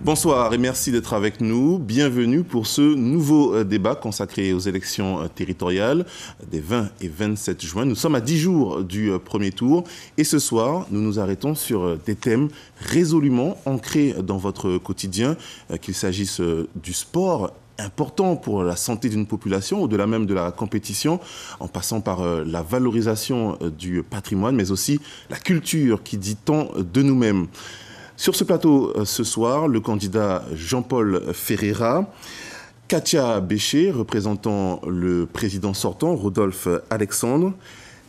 Bonsoir et merci d'être avec nous. Bienvenue pour ce nouveau débat consacré aux élections territoriales des 20 et 27 juin. Nous sommes à 10 jours du premier tour et ce soir, nous nous arrêtons sur des thèmes résolument ancrés dans votre quotidien, qu'il s'agisse du sport, important pour la santé d'une population, au-delà même de la compétition, en passant par la valorisation du patrimoine, mais aussi la culture qui dit tant de nous-mêmes. Sur ce plateau, ce soir, le candidat Jean-Paul Ferreira, Katia Béché, représentant le président sortant, Rodolphe Alexandre,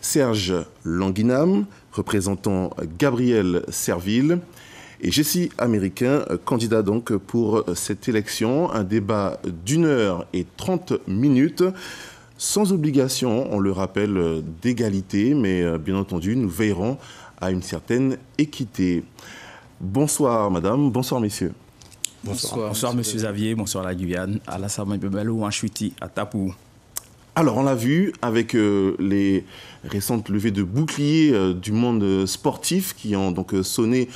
Serge Languinam, représentant Gabriel Serville, et Jessie Américain, candidat donc pour cette élection. Un débat d'1h30, sans obligation, on le rappelle, d'égalité, mais bien entendu, nous veillerons à une certaine équité. Bonsoir madame, bonsoir messieurs. Bonsoir monsieur Xavier, bonsoir la Guyane, à la Saman Bebelou, en Chouiti, à Tapou. Alors on l'a vu avec les récentes levées de boucliers du monde sportif qui ont donc sonné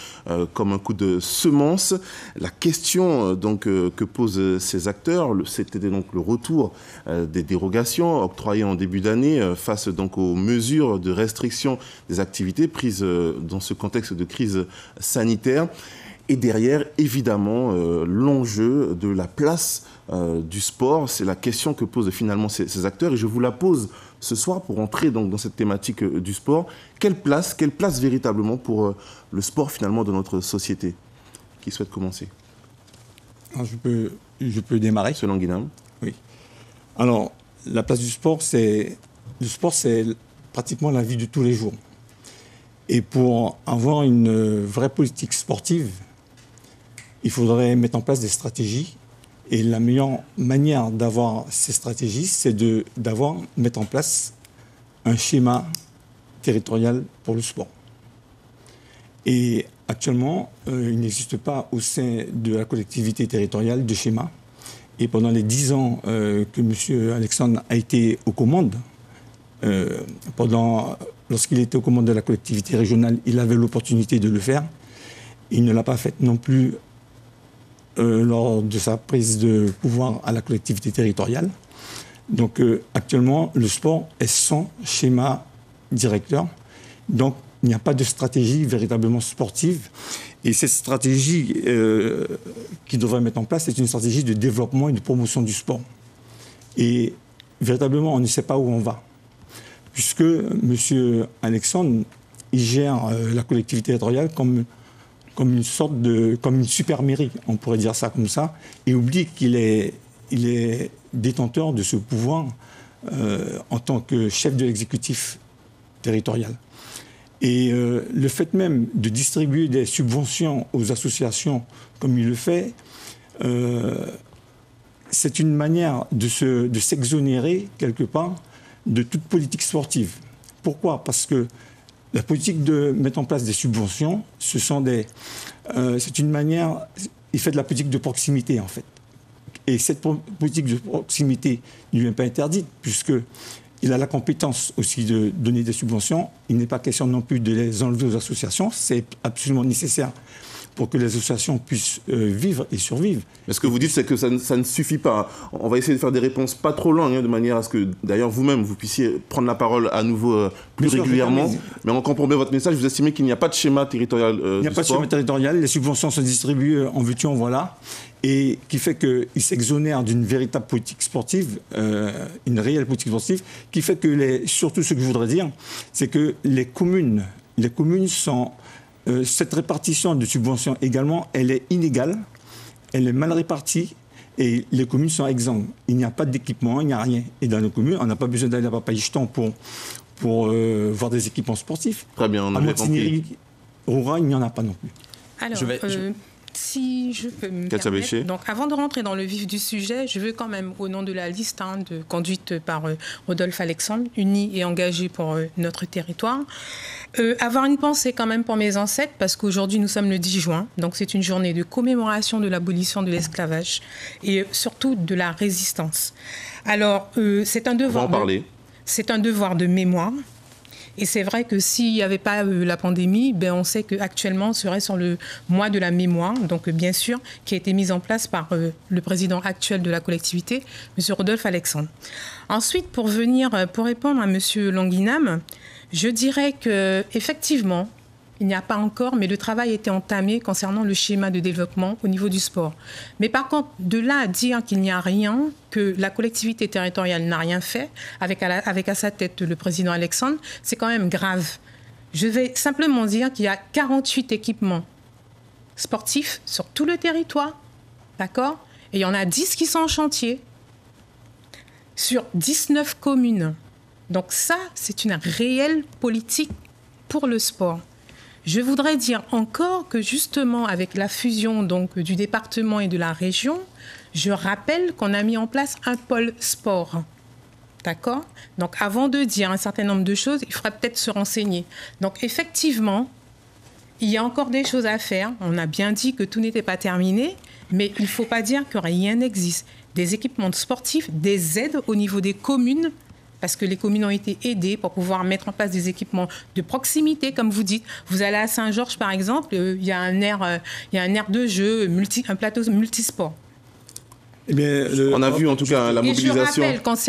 comme un coup de semence. La question donc que posent ces acteurs, c'était donc le retour des dérogations octroyées en début d'année face donc aux mesures de restriction des activités prises dans ce contexte de crise sanitaire. Et derrière, évidemment, l'enjeu de la place du sport, c'est la question que posent finalement ces acteurs. Et je vous la pose ce soir pour entrer donc dans cette thématique du sport. Quelle place véritablement pour le sport finalement de notre société? Qui souhaite commencer? Alors, je peux démarrer. Selon Guinam. Oui. Alors, la place du sport, c'est pratiquement la vie de tous les jours. Et pour avoir une vraie politique sportive, il faudrait mettre en place des stratégies. Et la meilleure manière d'avoir ces stratégies, c'est mettre en place un schéma territorial pour le sport. Et actuellement, il n'existe pas au sein de la collectivité territoriale de schéma. Et pendant les 10 ans que M. Alexandre a été aux commandes, lorsqu'il était aux commandes de la collectivité régionale, il avait l'opportunité de le faire. Il ne l'a pas fait non plus lors de sa prise de pouvoir à la collectivité territoriale. Donc actuellement, le sport est sans schéma directeur. Donc il n'y a pas de stratégie véritablement sportive. Et cette stratégie qu'il devrait mettre en place, c'est une stratégie de développement et de promotion du sport. Et véritablement, on ne sait pas où on va. Puisque M. Alexandre, il gère la collectivité territoriale comme une super mairie, on pourrait dire ça comme ça, et oublie qu'il est détenteur de ce pouvoir en tant que chef de l'exécutif territorial. Et le fait même de distribuer des subventions aux associations comme il le fait, c'est une manière de s'exonérer quelque part de toute politique sportive. Pourquoi? Parce que la politique de mettre en place des subventions, c'est une manière, il fait de la politique de proximité en fait. Et cette politique de proximité ne lui est pas interdite puisqu'il a la compétence aussi de donner des subventions. Il n'est pas question non plus de les enlever aux associations, c'est absolument nécessaire pour que les associations puissent vivre et survivre. Mais ce que vous dites, c'est que ça ne suffit pas. On va essayer de faire des réponses pas trop longues, de manière à ce que, d'ailleurs, vous-même, vous puissiez prendre la parole à nouveau plus régulièrement. Mais on comprend bien votre message. Vous estimez qu'il n'y a pas de schéma territorial Il n'y a pas de schéma territorial. Les subventions sont distribuées en veux-tu, en voilà. Et qui fait qu'il s'exonère d'une véritable politique sportive, une réelle politique sportive, qui fait que, surtout ce que je voudrais dire, c'est que les communes sont... cette répartition de subventions également, elle est inégale, elle est mal répartie et les communes sont exemptes. Il n'y a pas d'équipement, il n'y a rien. Et dans nos communes, on n'a pas besoin d'aller à Papaïcheton pour voir des équipements sportifs. Très bien, on a compris. Aura, il n'y en a pas non plus. Alors, si je peux me permettre, donc avant de rentrer dans le vif du sujet, je veux quand même, au nom de la liste conduite par Rodolphe Alexandre, unis et engagés pour notre territoire, avoir une pensée quand même pour mes ancêtres, parce qu'aujourd'hui nous sommes le 10 juin, donc c'est une journée de commémoration de l'abolition de l'esclavage et surtout de la résistance. Alors, c'est un devoir. On va en parler. C'est un devoir de mémoire. Et c'est vrai que s'il n'y avait pas la pandémie, on sait qu'actuellement, on serait sur le mois de la mémoire, donc bien sûr, qui a été mis en place par le président actuel de la collectivité, M. Rodolphe Alexandre. Ensuite, pour répondre à M. Languinam, je dirais qu'effectivement, il n'y a pas encore, mais le travail a été entamé concernant le schéma de développement au niveau du sport. Mais par contre, de là à dire qu'il n'y a rien, que la collectivité territoriale n'a rien fait, avec à sa tête le président Alexandre, c'est quand même grave. Je vais simplement dire qu'il y a 48 équipements sportifs sur tout le territoire, d'accord ? Et il y en a 10 qui sont en chantier, sur 19 communes. Donc ça, c'est une réelle politique pour le sport. Je voudrais dire encore que justement avec la fusion donc, du département et de la région, je rappelle qu'on a mis en place un pôle sport. D'accord ? Donc avant de dire un certain nombre de choses, il faudrait peut-être se renseigner. Donc effectivement, il y a encore des choses à faire. On a bien dit que tout n'était pas terminé, mais il ne faut pas dire que rien n'existe. Des équipements sportifs, des aides au niveau des communes, parce que les communes ont été aidées pour pouvoir mettre en place des équipements de proximité, comme vous dites. Vous allez à Saint-Georges, par exemple, il y a un aire de jeu, un plateau multisport. Eh bien, on a vu en tout cas la mobilisation.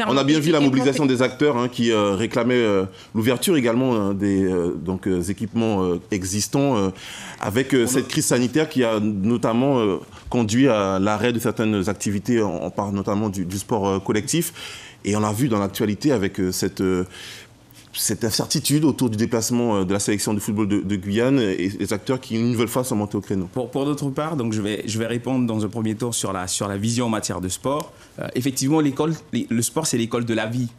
On a bien vu la mobilisation des acteurs qui réclamaient l'ouverture également des équipements existants avec cette crise sanitaire qui a notamment conduit à l'arrêt de certaines activités. On parle notamment du sport collectif. Et on a vu dans l'actualité avec cette incertitude autour du déplacement de la sélection de football de Guyane et les acteurs qui, une nouvelle fois, sont montés au créneau. Pour d'autre part, donc je vais répondre dans un premier temps sur la vision en matière de sport. Effectivement, le sport, c'est l'école de la vie.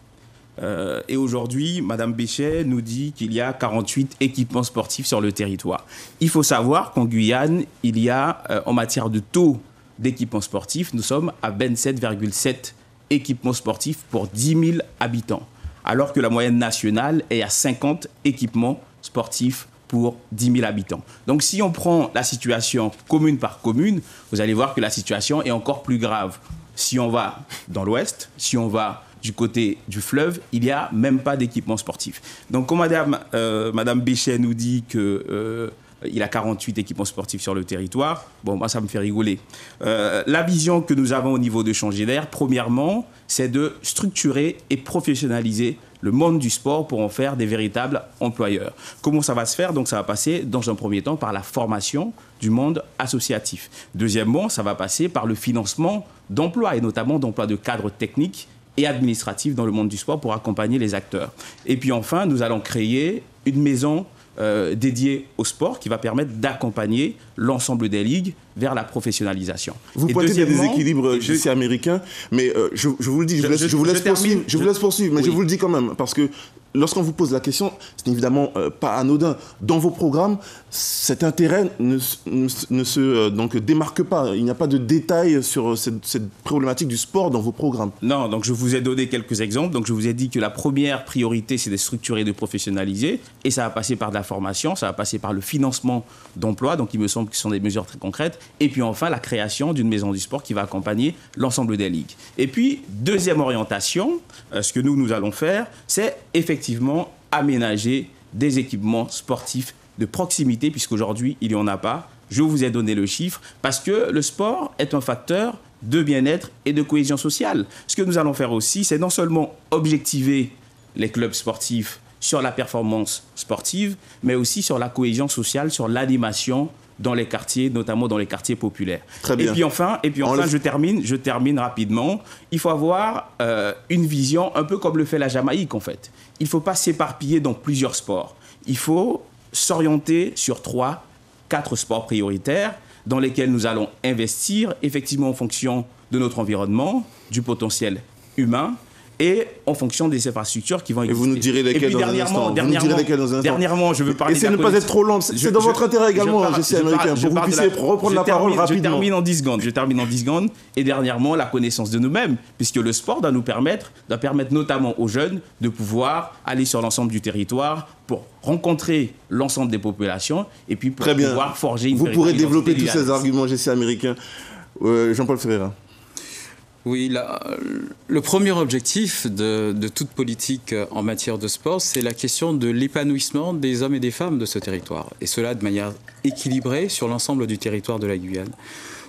Et aujourd'hui, Mme Béchet nous dit qu'il y a 48 équipements sportifs sur le territoire. Il faut savoir qu'en Guyane, il y a, en matière de taux d'équipements sportifs, nous sommes à 27,7 équipements sportifs pour 10 000 habitants, alors que la moyenne nationale est à 50 équipements sportifs pour 10 000 habitants. Donc si on prend la situation commune par commune, vous allez voir que la situation est encore plus grave. Si on va dans l'ouest, si on va du côté du fleuve, il n'y a même pas d'équipements sportifs. Donc quand Madame Béchet nous dit que il a 48 équipements sportifs sur le territoire. Bon, moi, ça me fait rigoler. La vision que nous avons au niveau de Changer d'air, premièrement, c'est de structurer et professionnaliser le monde du sport pour en faire des véritables employeurs. Comment ça va se faire ? Donc, ça va passer, dans un premier temps, par la formation du monde associatif. Deuxièmement, ça va passer par le financement d'emplois, et notamment d'emplois de cadres techniques et administratifs dans le monde du sport pour accompagner les acteurs. Et puis enfin, nous allons créer une maison dédié au sport qui va permettre d'accompagner l'ensemble des ligues vers la professionnalisation. Vous pointez des déséquilibres ici américains, mais je vous le dis, je vous laisse poursuivre, mais je vous le dis quand même, parce que lorsqu'on vous pose la question, c'est évidemment pas anodin. Dans vos programmes, cet intérêt ne se démarque pas. Il n'y a pas de détails sur cette problématique du sport dans vos programmes. Non, donc je vous ai donné quelques exemples. Donc je vous ai dit que la première priorité, c'est de structurer et de professionnaliser. Et ça va passer par de la formation, ça va passer par le financement d'emplois. Donc il me semble que ce sont des mesures très concrètes. Et puis enfin, la création d'une maison du sport qui va accompagner l'ensemble des ligues. Et puis, deuxième orientation, ce que nous allons faire, c'est effectivement aménager des équipements sportifs de proximité, puisqu'aujourd'hui, il n'y en a pas. Je vous ai donné le chiffre, parce que le sport est un facteur de bien-être et de cohésion sociale. Ce que nous allons faire aussi, c'est non seulement objectiver les clubs sportifs sur la performance sportive, mais aussi sur la cohésion sociale, sur l'animation dans les quartiers, notamment dans les quartiers populaires. Très bien. Et puis enfin, je termine rapidement. Il faut avoir une vision un peu comme le fait la Jamaïque, en fait. Il ne faut pas s'éparpiller dans plusieurs sports. Il faut s'orienter sur 3, 4 sports prioritaires dans lesquels nous allons investir, effectivement en fonction de notre environnement, du potentiel humain, et en fonction des infrastructures qui vont exister. Et vous nous direz lesquelles dans un instant. Dernièrement, je veux parler de ne pas être trop long. C'est dans votre intérêt également, Jessie Américain, pour que vous puissiez reprendre la parole rapidement. Je termine en 10 secondes. Et dernièrement, la connaissance de nous-mêmes, puisque le sport doit permettre notamment aux jeunes de pouvoir aller sur l'ensemble du territoire pour rencontrer l'ensemble des populations et puis pour pouvoir forger une Vous pourrez développer tous ces arguments, Jessie Américain. Jean-Paul Ferreira. Oui, le premier objectif de toute politique en matière de sport, c'est la question de l'épanouissement des hommes et des femmes de ce territoire. Et cela de manière équilibrée sur l'ensemble du territoire de la Guyane,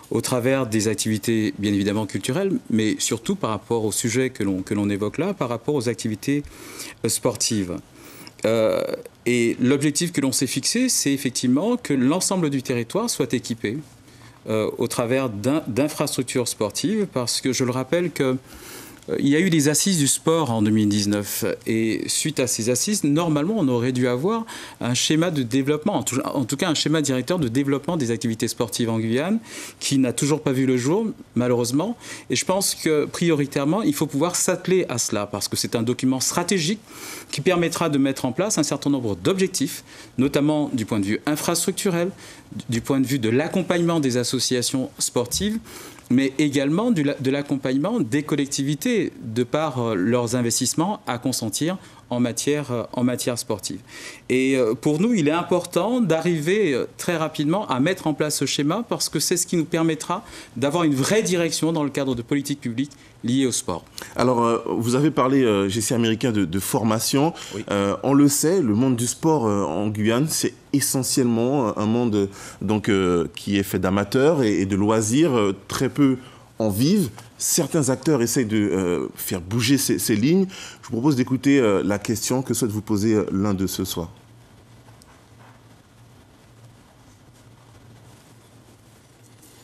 au travers des activités bien évidemment culturelles, mais surtout par rapport au sujet que l'on évoque là, par rapport aux activités sportives. Et l'objectif que l'on s'est fixé, c'est effectivement que l'ensemble du territoire soit équipé au travers d'infrastructures sportives, parce que je le rappelle que il y a eu les assises du sport en 2019 et suite à ces assises, normalement, on aurait dû avoir un schéma de développement, en tout cas un schéma directeur de développement des activités sportives en Guyane qui n'a toujours pas vu le jour, malheureusement. Et je pense que prioritairement, il faut pouvoir s'atteler à cela parce que c'est un document stratégique qui permettra de mettre en place un certain nombre d'objectifs, notamment du point de vue infrastructurel, du point de vue de l'accompagnement des associations sportives, mais également de l'accompagnement des collectivités de par leurs investissements à consentir en matière sportive. Et pour nous, il est important d'arriver très rapidement à mettre en place ce schéma parce que c'est ce qui nous permettra d'avoir une vraie direction dans le cadre de politiques publiques liées au sport. Alors, vous avez parlé, GC américain, de formation. Oui. On le sait, le monde du sport en Guyane, c'est essentiellement un monde donc, qui est fait d'amateurs et de loisirs. Très peu en vivent. Certains acteurs essayent de faire bouger ces lignes. Je vous propose d'écouter la question que souhaite vous poser l'un d'eux ce soir.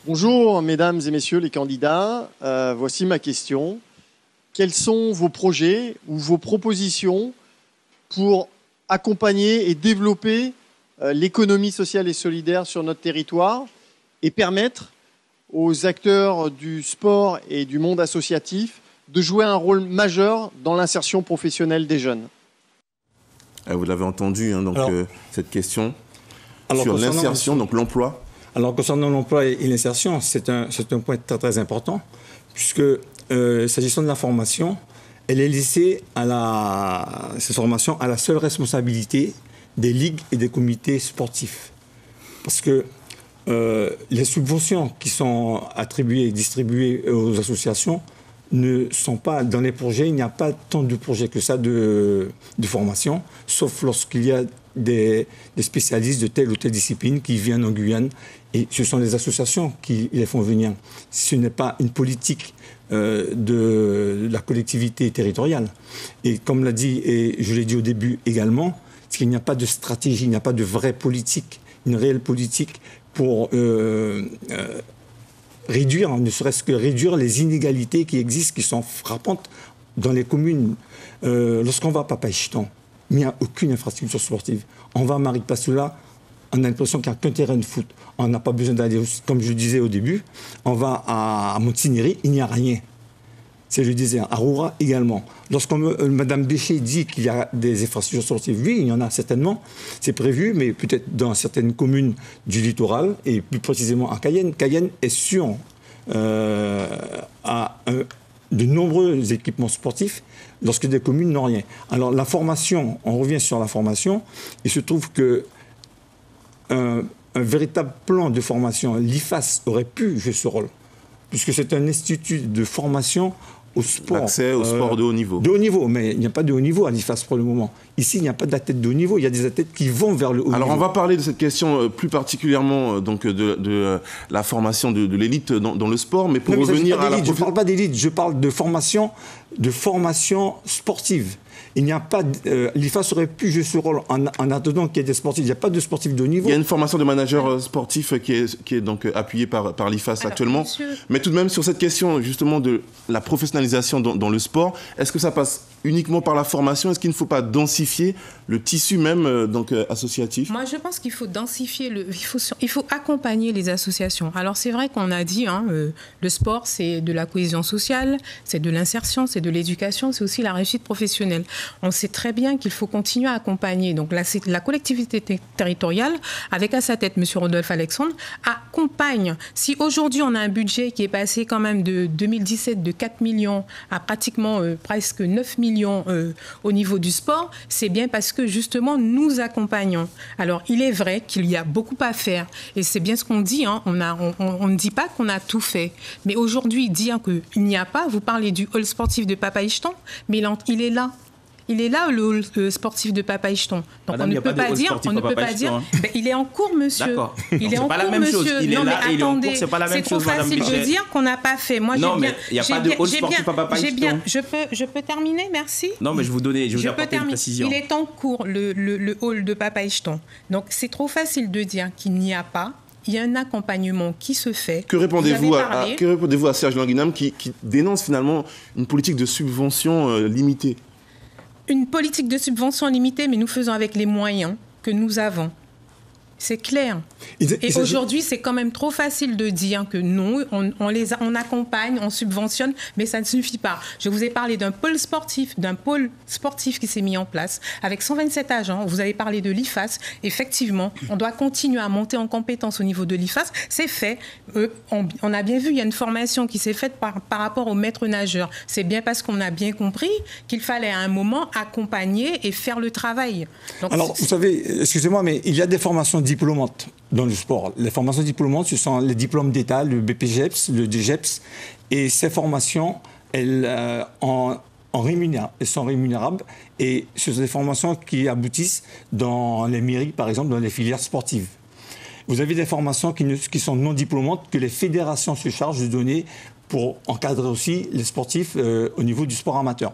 Bonjour, mesdames et messieurs les candidats. Voici ma question. Quels sont vos projets ou vos propositions pour accompagner et développer l'économie sociale et solidaire sur notre territoire et permettre aux acteurs du sport et du monde associatif de jouer un rôle majeur dans l'insertion professionnelle des jeunes? Vous l'avez entendu, hein, donc, cette question sur l'insertion, donc l'emploi. Alors, concernant l'emploi et l'insertion, c'est un point très, très important, puisque s'agissant de la formation, elle est laissée cette formation à la seule responsabilité des ligues et des comités sportifs. Parce que les subventions qui sont attribuées et distribuées aux associations ne sont pas dans les projets. Il n'y a pas tant de projets que ça de formation, sauf lorsqu'il y a des spécialistes de telle ou telle discipline qui viennent en Guyane. Et ce sont les associations qui les font venir. Ce n'est pas une politique de la collectivité territoriale. Et comme l'a dit, et je l'ai dit au début également, c'est qu'il n'y a pas de stratégie, il n'y a pas de vraie politique, une réelle politique pour réduire, ne serait-ce que réduire les inégalités qui existent, qui sont frappantes dans les communes. Lorsqu'on va à Papaïchitan, il n'y a aucune infrastructure sportive. On va à Maripasoula, on a l'impression qu'il n'y a qu'un terrain de foot. On n'a pas besoin d'aller, comme je disais au début, on va à Montignéry, il n'y a rien. C'est, je disais, à Roura également. Lorsque Mme Béchet dit qu'il y a des infrastructures sportives, oui, il y en a certainement, c'est prévu, mais peut-être dans certaines communes du littoral, et plus précisément à Cayenne. Cayenne est sûr à de nombreux équipements sportifs lorsque des communes n'ont rien. Alors la formation, on revient sur la formation, il se trouve que un véritable plan de formation, l'IFAS aurait pu jouer ce rôle, puisque c'est un institut de formation au sport. L'accès au sport de haut niveau. De haut niveau, mais il n'y a pas de haut niveau à l'IFAS pour le moment. Ici, il n'y a pas d'athlètes de haut niveau, il y a des athlètes qui vont vers le haut niveau. Alors on va parler de cette question plus particulièrement donc, de la formation de l'élite dans le sport, mais pour revenir à la... Je ne parle pas d'élite, je parle de formation sportive. Il n'y a pas... l'IFAS aurait pu jouer ce rôle en attendant qu'il y ait des sportifs. Il n'y a pas de sportifs de haut niveau. Il y a une formation de manager sportif qui est donc appuyée par l'IFAS actuellement. Mais tout de même, sur cette question justement de la professionnalisation dans le sport, est-ce que ça passe uniquement par la formation? Est-ce qu'il ne faut pas densifier le tissu même donc, associatif? Moi, je pense qu'il faut densifier, il faut accompagner les associations. Alors, c'est vrai qu'on a dit, le sport, c'est de la cohésion sociale, c'est de l'insertion, c'est de l'éducation, c'est aussi la réussite professionnelle. on sait très bien qu'il faut continuer à accompagner. Donc là, c'est la collectivité territoriale, avec à sa tête M. Rodolphe Alexandre, accompagne. Si aujourd'hui, on a un budget qui est passé quand même de 2017 de 4 millions à pratiquement presque 9 millions au niveau du sport, c'est bien parce que justement, nous accompagnons. Alors, il est vrai qu'il y a beaucoup à faire. Et c'est bien ce qu'on dit. Hein. On ne dit pas qu'on a tout fait. Mais aujourd'hui, dire qu'il n'y a pas, vous parlez du hall sportif de Papa-Icheton, mais il est là. Il est là, le hall sportif de Papa-Icheton. Donc Madame, on ne peut pas dire, hein. Ben, il est en cours, monsieur. D'accord. Il est en cours, monsieur. Il est non, là mais et il est en attendez, cours, c'est pas la même chose, Madame Bichet. C'est trop facile de dire qu'on n'a pas fait. Moi, non, mais il n'y a pas de hall sportif à Papa-Icheton. Je peux terminer, merci. Non, mais je vous apporter une précision. Il est en cours, le hall de Papa-Icheton. Donc, c'est trop facile de dire qu'il n'y a pas. Il y a un accompagnement qui se fait. Que répondez-vous à Serge Languinam qui dénonce finalement une politique de subvention limitée? Une politique de subvention limitée, mais nous faisons avec les moyens que nous avons. C'est clair. Et aujourd'hui, c'est quand même trop facile de dire que non, on accompagne, on subventionne, mais ça ne suffit pas. Je vous ai parlé d'un pôle sportif qui s'est mis en place avec 127 agents. Vous avez parlé de l'IFAS. Effectivement, on doit continuer à monter en compétence au niveau de l'IFAS. C'est fait. On a bien vu, il y a une formation qui s'est faite par rapport aux maîtres nageurs. C'est bien parce qu'on a bien compris qu'il fallait à un moment accompagner et faire le travail. Donc, alors, vous savez, excusez-moi, mais il y a des formations diplômantes dans le sport. Les formations diplômantes, ce sont les diplômes d'État, le BPGEPS, le DGEPS. Et ces formations, elles sont rémunérables. Et ce sont des formations qui aboutissent dans les mairies, par exemple, dans les filières sportives. Vous avez des formations qui sont non diplômantes, que les fédérations se chargent de donner pour encadrer aussi les sportifs au niveau du sport amateur.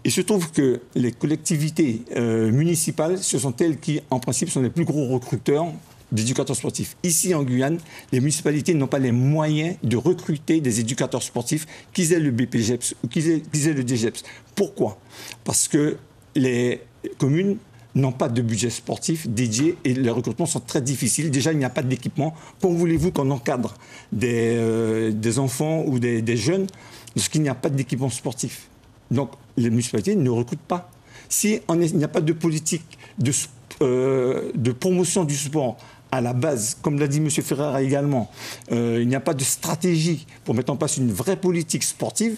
Il se trouve que les collectivités municipales, ce sont elles qui, en principe, sont les plus gros recruteurs d'éducateurs sportifs. Ici, en Guyane, les municipalités n'ont pas les moyens de recruter des éducateurs sportifs, qu'ils aient le BPGEPS ou qu'ils aient le DGEPS. Pourquoi? Parce que les communes n'ont pas de budget sportif dédié et les recrutements sont très difficiles. Déjà, il n'y a pas d'équipement. Comment voulez-vous qu'on encadre des enfants ou des jeunes lorsqu'il n'y a pas d'équipement sportif? Donc, les municipalités ne recrutent pas. Si il n'y a pas de politique de promotion du sport à la base, comme l'a dit M. Ferreira également, il n'y a pas de stratégie pour mettre en place une vraie politique sportive,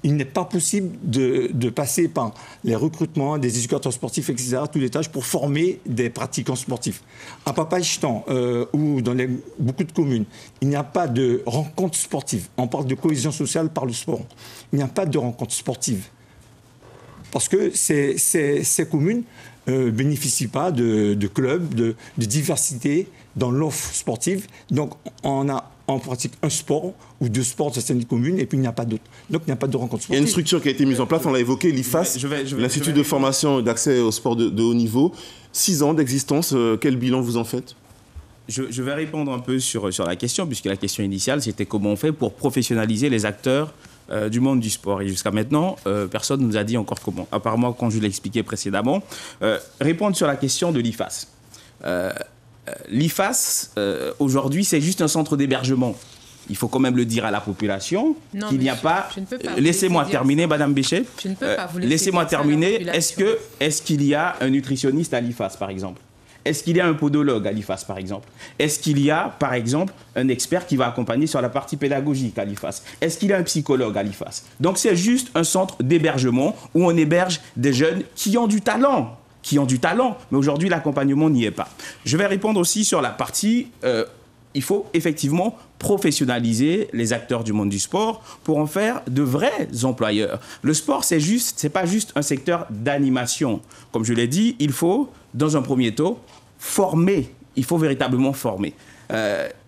il n'est pas possible de passer par les recrutements des éducateurs sportifs, etc., tous les tâches pour former des pratiquants sportifs. À Papa-Icheton ou dans beaucoup de communes, il n'y a pas de rencontres sportives. On parle de cohésion sociale par le sport. Il n'y a pas de rencontres sportives. Parce que ces communes ne bénéficient pas de clubs, de diversité dans l'offre sportive. Donc, on pratique un sport ou deux sports dans certaines communes et puis il n'y a pas d'autres. Donc, il n'y a pas de rencontre sportive. Il y a une structure qui a été mise en place, on l'a évoqué, l'IFAS, l'Institut de formation et d'accès au sport de haut niveau. 6 ans d'existence, quel bilan vous en faites? Je vais répondre un peu sur la question, puisque la question initiale, c'était comment on fait pour professionnaliser les acteurs du monde du sport. Et jusqu'à maintenant, personne ne nous a dit encore comment, à part moi quand je l'ai expliqué précédemment. Répondre sur la question de l'IFAS. L'IFAS, aujourd'hui, c'est juste un centre d'hébergement. Il faut quand même le dire à la population qu'il n'y a pas... Laissez-moi terminer, Madame Bichet. Je ne peux pas vous laisser Laissez-moi terminer. Est-ce qu'il y a un nutritionniste à l'IFAS, par exemple? Est-ce qu'il y a un podologue à l'IFAS, par exemple? Est-ce qu'il y a, par exemple, un expert qui va accompagner sur la partie pédagogique à l'IFAS? Est-ce qu'il y a un psychologue à l'IFAS? Donc, c'est juste un centre d'hébergement où on héberge des jeunes qui ont du talent. Mais aujourd'hui, l'accompagnement n'y est pas. Je vais répondre aussi sur la partie... il faut effectivement professionnaliser les acteurs du monde du sport pour en faire de vrais employeurs. Le sport, c'est pas juste un secteur d'animation. Comme je l'ai dit, il faut, dans un premier temps, former. Il faut véritablement former.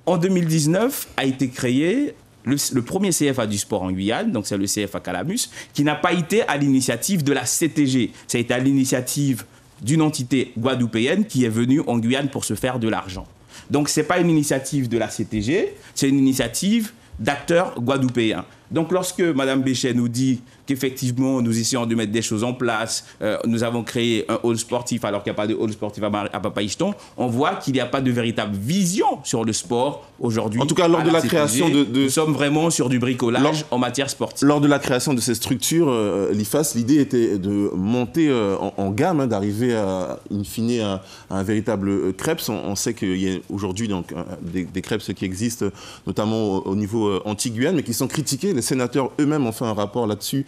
En 2019, a été créé le premier CFA du sport en Guyane, donc c'est le CFA Calamus, qui n'a pas été à l'initiative de la CTG. Ça a été à l'initiative d'une entité guadeloupéenne qui est venue en Guyane pour se faire de l'argent. Donc, ce n'est pas une initiative de la CTG, c'est une initiative d'acteurs guadeloupéens. Donc lorsque Mme Béchet nous dit qu'effectivement nous essayons de mettre des choses en place, nous avons créé un hall sportif alors qu'il n'y a pas de hall sportif à Papa-Icheton, on voit qu'il n'y a pas de véritable vision sur le sport aujourd'hui. En tout cas, lors de la création nous sommes vraiment sur du bricolage en matière sportive. Lors de la création de ces structures, l'IFAS, l'idée était de monter en gamme, d'arriver in fine à un véritable CREPS. On sait qu'il y a aujourd'hui donc des CREPS qui existent, notamment au niveau anti-Guyane, mais qui sont critiqués. Les sénateurs eux-mêmes ont fait un rapport là-dessus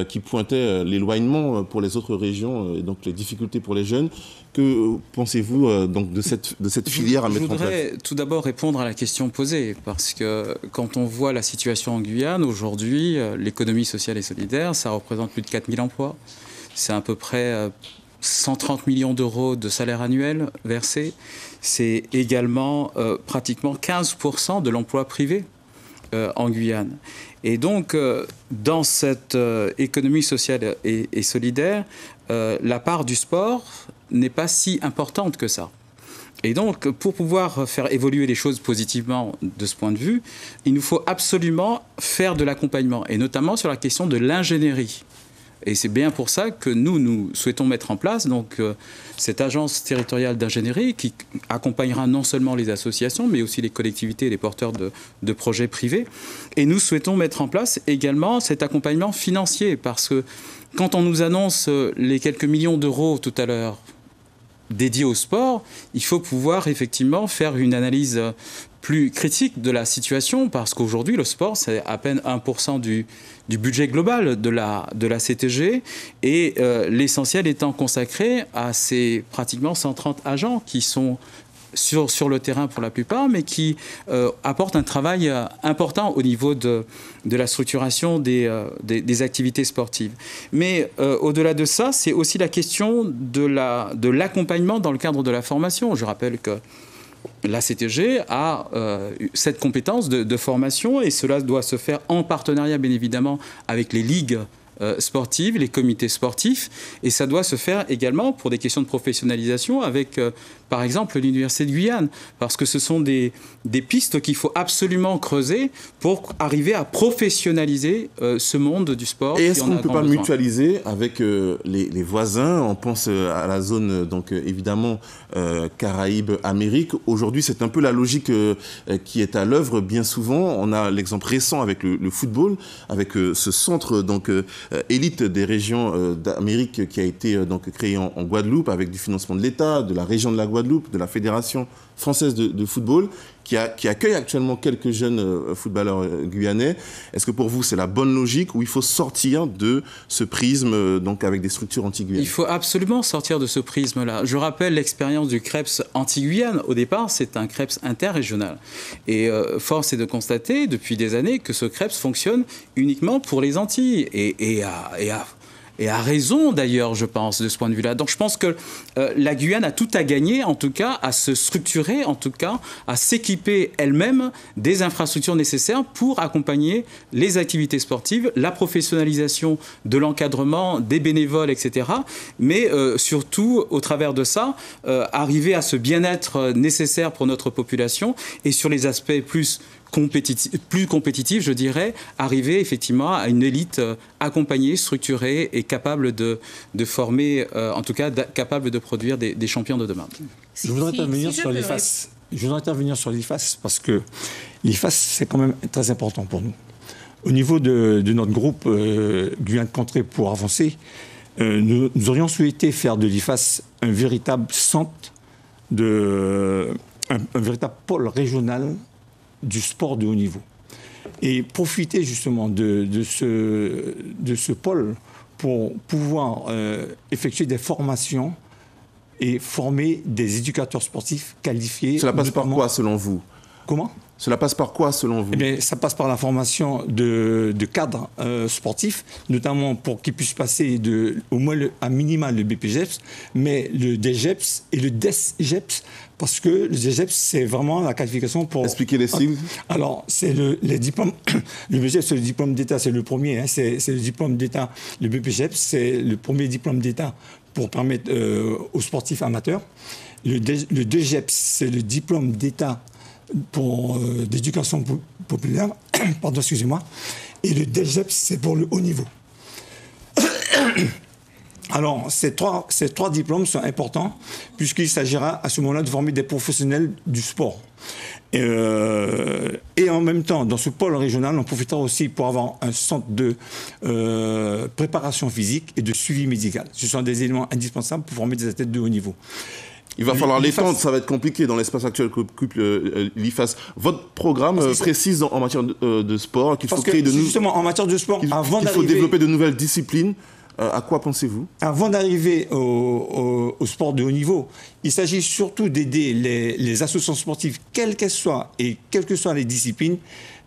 qui pointait l'éloignement pour les autres régions et donc les difficultés pour les jeunes. Que pensez-vous donc de cette filière à mettre en place ? Je voudrais tout d'abord répondre à la question posée, parce que quand on voit la situation en Guyane, aujourd'hui, l'économie sociale et solidaire, ça représente plus de 4000 emplois. C'est à peu près 130 millions d'euros de salaire annuel versés. C'est également pratiquement 15% de l'emploi privé en Guyane. Et donc, dans cette économie sociale et solidaire, la part du sport n'est pas si importante que ça. Et donc, pour pouvoir faire évoluer les choses positivement de ce point de vue, il nous faut absolument faire de l'accompagnement, et notamment sur la question de l'ingénierie. Et c'est bien pour ça que nous souhaitons mettre en place donc, cette agence territoriale d'ingénierie qui accompagnera non seulement les associations, mais aussi les collectivités et les porteurs de projets privés. Et nous souhaitons mettre en place également cet accompagnement financier, parce que quand on nous annonce les quelques millions d'euros tout à l'heure dédiés au sport, il faut pouvoir effectivement faire une analyse plus critique de la situation, parce qu'aujourd'hui, le sport, c'est à peine 1% du budget global de la CTG, et l'essentiel étant consacré à ces pratiquement 130 agents qui sont sur le terrain pour la plupart, mais qui apportent un travail important au niveau de la structuration des activités sportives. Mais au-delà de ça, c'est aussi la question de l'accompagnement dans le cadre de la formation. Je rappelle que la CTG a cette compétence de formation, et cela doit se faire en partenariat, bien évidemment, avec les ligues sportives, les comités sportifs, et ça doit se faire également pour des questions de professionnalisation avec, par exemple, l'Université de Guyane, parce que ce sont des pistes qu'il faut absolument creuser pour arriver à professionnaliser ce monde du sport. Et est-ce qu'on ne peut pas mutualiser avec les voisins ? On pense à la zone, donc évidemment, Caraïbes-Amérique. Aujourd'hui, c'est un peu la logique qui est à l'œuvre bien souvent. On a l'exemple récent avec le football, avec ce centre donc élite des régions d'Amérique qui a été donc créé en Guadeloupe avec du financement de l'État, de la région de la Guadeloupe, de la Fédération française de football, qui accueille actuellement quelques jeunes footballeurs guyanais. Est-ce que pour vous, c'est la bonne logique, ou il faut sortir de ce prisme donc avec des structures anti-Guyane ? Il faut absolument sortir de ce prisme-là. Je rappelle l'expérience du CREPS anti-Guyane. Au départ, c'est un CREPS interrégional. Et force est de constater depuis des années que ce CREPS fonctionne uniquement pour les Antilles. Et à raison, d'ailleurs, je pense, de ce point de vue-là. Donc je pense que la Guyane a tout à gagner, en tout cas, à se structurer, en tout cas, à s'équiper elle-même des infrastructures nécessaires pour accompagner les activités sportives, la professionnalisation de l'encadrement, des bénévoles, etc. Mais surtout, au travers de ça, arriver à ce bien-être nécessaire pour notre population, et sur les aspects plus compétitif, je dirais, arriver effectivement à une élite accompagnée, structurée et capable de former, en tout cas capable de produire des champions de demain. Je voudrais intervenir sur l'IFAS. Je voudrais intervenir sur l'IFAS parce que l'IFAS, c'est quand même très important pour nous. Au niveau de notre groupe Guyane Contrée pour avancer, nous aurions souhaité faire de l'IFAS un véritable centre, un véritable pôle régional du sport de haut niveau. Et profiter justement de ce pôle pour pouvoir effectuer des formations et former des éducateurs sportifs qualifiés. Cela passe par quoi selon vous ? Comment ? Cela passe par quoi selon vous ? Eh bien, ça passe par la formation de cadres sportifs, notamment pour qu'ils puissent passer au moins à minima le BPGEPS, mais le DGEPS et le DESGEPS, parce que le DGEPS, c'est vraiment la qualification pour... Expliquez les sigles. Alors, c'est les diplômes... Le BPGEPS, c'est le diplôme d'État, c'est le premier, c'est le diplôme d'État. Le BPGEPS, c'est le premier diplôme d'État pour permettre aux sportifs amateurs. Le DGEPS, c'est le diplôme d'État pour d'éducation populaire, pardon, excusez-moi. et le DGEPS, c'est pour le haut niveau. Alors, ces trois diplômes sont importants puisqu'il s'agira à ce moment-là de former des professionnels du sport. Et en même temps, dans ce pôle régional, on profitera aussi pour avoir un centre de préparation physique et de suivi médical. Ce sont des éléments indispensables pour former des athlètes de haut niveau. Il va falloir l'étendre, ça va être compliqué dans l'espace actuel qu'occupe l'IFAS. Votre programme précise en matière de sport qu'il faut créer de nouveaux... Justement, en matière de sport, qu'il faut développer de nouvelles disciplines. À quoi pensez-vous? Avant d'arriver au sport de haut niveau, il s'agit surtout d'aider les associations sportives, quelles qu'elles soient et quelles que soient les disciplines,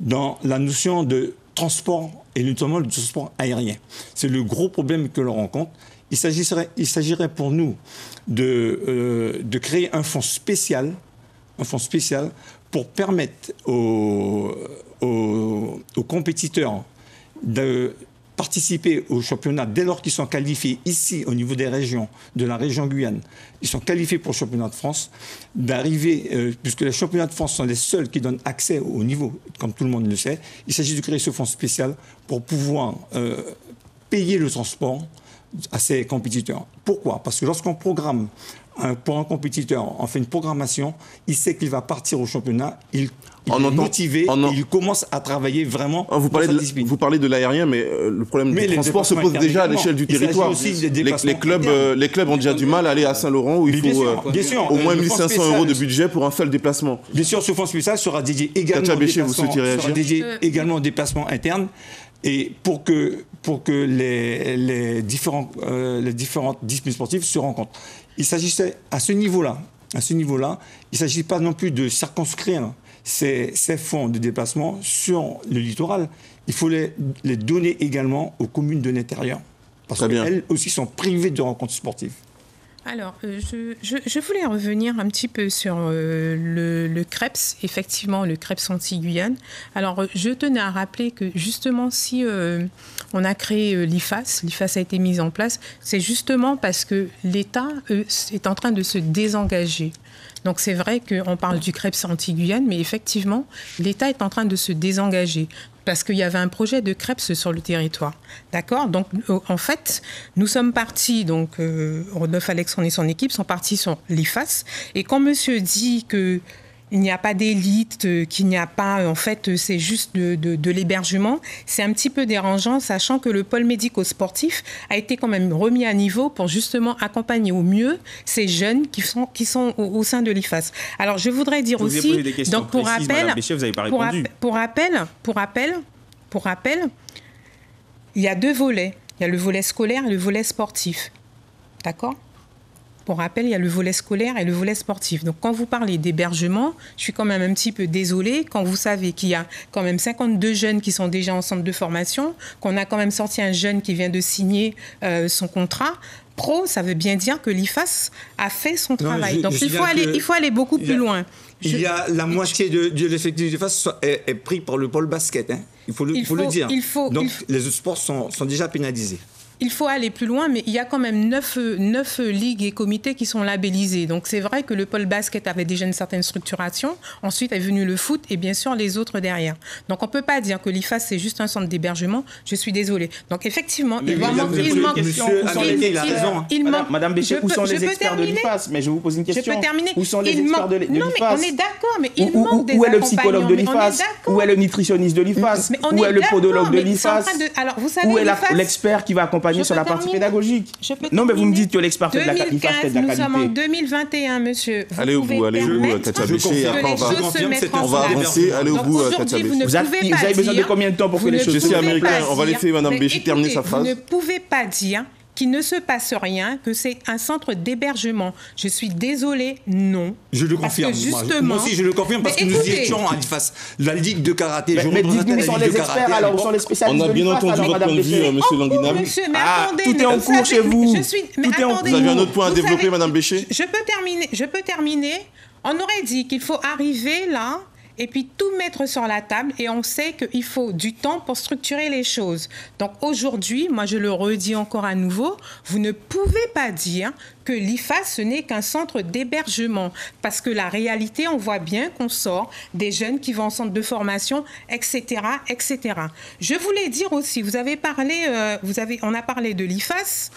dans la notion de transport et notamment le transport aérien. C'est le gros problème que l'on rencontre. Il s'agirait pour nous de créer un fonds spécial pour permettre aux compétiteurs de participer au championnat dès lors qu'ils sont qualifiés ici au niveau des régions, de la région Guyane. Ils sont qualifiés pour le championnat de France, d'arriver, puisque les championnats de France sont les seuls qui donnent accès au niveau, comme tout le monde le sait. Il s'agit de créer ce fonds spécial pour pouvoir payer le transport à ces compétiteurs. Pourquoi? Parce que lorsqu'on programme pour un compétiteur, on fait une programmation, il sait qu'il va partir au championnat, il est motivé, il commence à travailler vraiment. Vous parlez de l'aérien, mais le problème du transport se pose déjà à l'échelle du territoire. Les clubs ont déjà du mal à aller à Saint-Laurent où il faut au moins 1 500 € de budget pour un seul déplacement. Bien sûr, ce fonds spécial sera dédié également au déplacement interne. Et pour que les différentes disciplines sportives se rencontrent. Il s'agissait à ce niveau-là, il ne s'agit pas non plus de circonscrire ces fonds de déplacement sur le littoral. Il faut les donner également aux communes de l'intérieur. Parce qu'elles aussi sont privées de rencontres sportives. Alors, je voulais revenir un petit peu sur le CREPS, effectivement, le CREPS Antilles-Guyane. Alors, je tenais à rappeler que justement, si on a créé l'IFAS a été mise en place, c'est justement parce que l'État est en train de se désengager. Donc, c'est vrai qu'on parle du CREPS Antilles-Guyane, mais effectivement, l'État est en train de se désengager. Parce qu'il y avait un projet de CREPS sur le territoire. D'accord? Donc, en fait, nous sommes partis, donc, Rodolphe Alexandre et son équipe sont partis sur l'IFAS. Et quand monsieur dit qu'il n'y a pas d'élite, qu'il n'y a pas, en fait, c'est juste de l'hébergement, c'est un petit peu dérangeant, sachant que le pôle médico-sportif a été quand même remis à niveau pour justement accompagner au mieux ces jeunes qui sont au sein de l'IFAS. Alors, je voudrais dire aussi, donc pour rappel, il y a 2 volets. Il y a le volet scolaire et le volet sportif. D'accord ? Pour rappel, il y a le volet scolaire et le volet sportif. Donc, quand vous parlez d'hébergement, je suis quand même un petit peu désolée quand vous savez qu'il y a quand même 52 jeunes qui sont déjà en centre de formation, qu'on a quand même sorti un jeune qui vient de signer son contrat. Pro, ça veut bien dire que l'IFAS a fait son travail. Donc, il faut aller beaucoup plus loin. Il y a la moitié de l'effectif de l'IFAS est pris par le pôle basket. Hein. Il faut le dire. Donc, les autres sports sont déjà pénalisés. Il faut aller plus loin, mais il y a quand même 9 ligues et comités qui sont labellisés. Donc, c'est vrai que le pôle basket avait déjà une certaine structuration. Ensuite est venu le foot et bien sûr les autres derrière. Donc, on ne peut pas dire que l'IFAS, c'est juste un centre d'hébergement. Je suis désolée. Donc, effectivement, il manque... Madame Béchet, où sont les experts de l'IFAS? Mais je vous pose une question. Je peux terminer. Où sont les experts de l'IFAS? Non, mais on est d'accord, mais il manque des accompagnants. Où est le psychologue de l'IFAS? Où est le nutritionniste de l'IFAS? Où est le podologue de l'IFAS? Où est l'expert qui va accompagner sur la partie pédagogique? Non, mais vous me dites que l'expert fait de la qualité. Nous sommes en 2021, monsieur. Allez au bout, Katia Béchet. On va avancer. Allez au bout, Katia Béchet. Vous avez besoin de combien de temps pour que les choses se fassent? Je suis américain. On va laisser Mme Béchet terminer sa phrase. Vous ne pouvez pas dire qu'il ne se passe rien, que c'est un centre d'hébergement. Je suis désolée, non. Je le confirme. Moi aussi, je le confirme parce que nous étions à l'IFAS, la Ligue de karaté. Mais dites-nous, où sont les experts alors? Où sont les spécialistes? On a bien entendu votre point de vue, M. Languinam. Monsieur, mais attendez. Tout est en cours chez vous. Vous avez un autre point à développer, Mme Béchet? Je peux terminer. On aurait dit qu'il faut arriver là et puis tout mettre sur la table, et on sait qu'il faut du temps pour structurer les choses. Donc aujourd'hui, moi je le redis encore à nouveau, vous ne pouvez pas dire que l'IFAS, ce n'est qu'un centre d'hébergement, parce que la réalité, on voit bien qu'on sort des jeunes qui vont en centre de formation, etc., etc. Je voulais dire aussi, vous avez parlé, on a parlé de l'IFAS,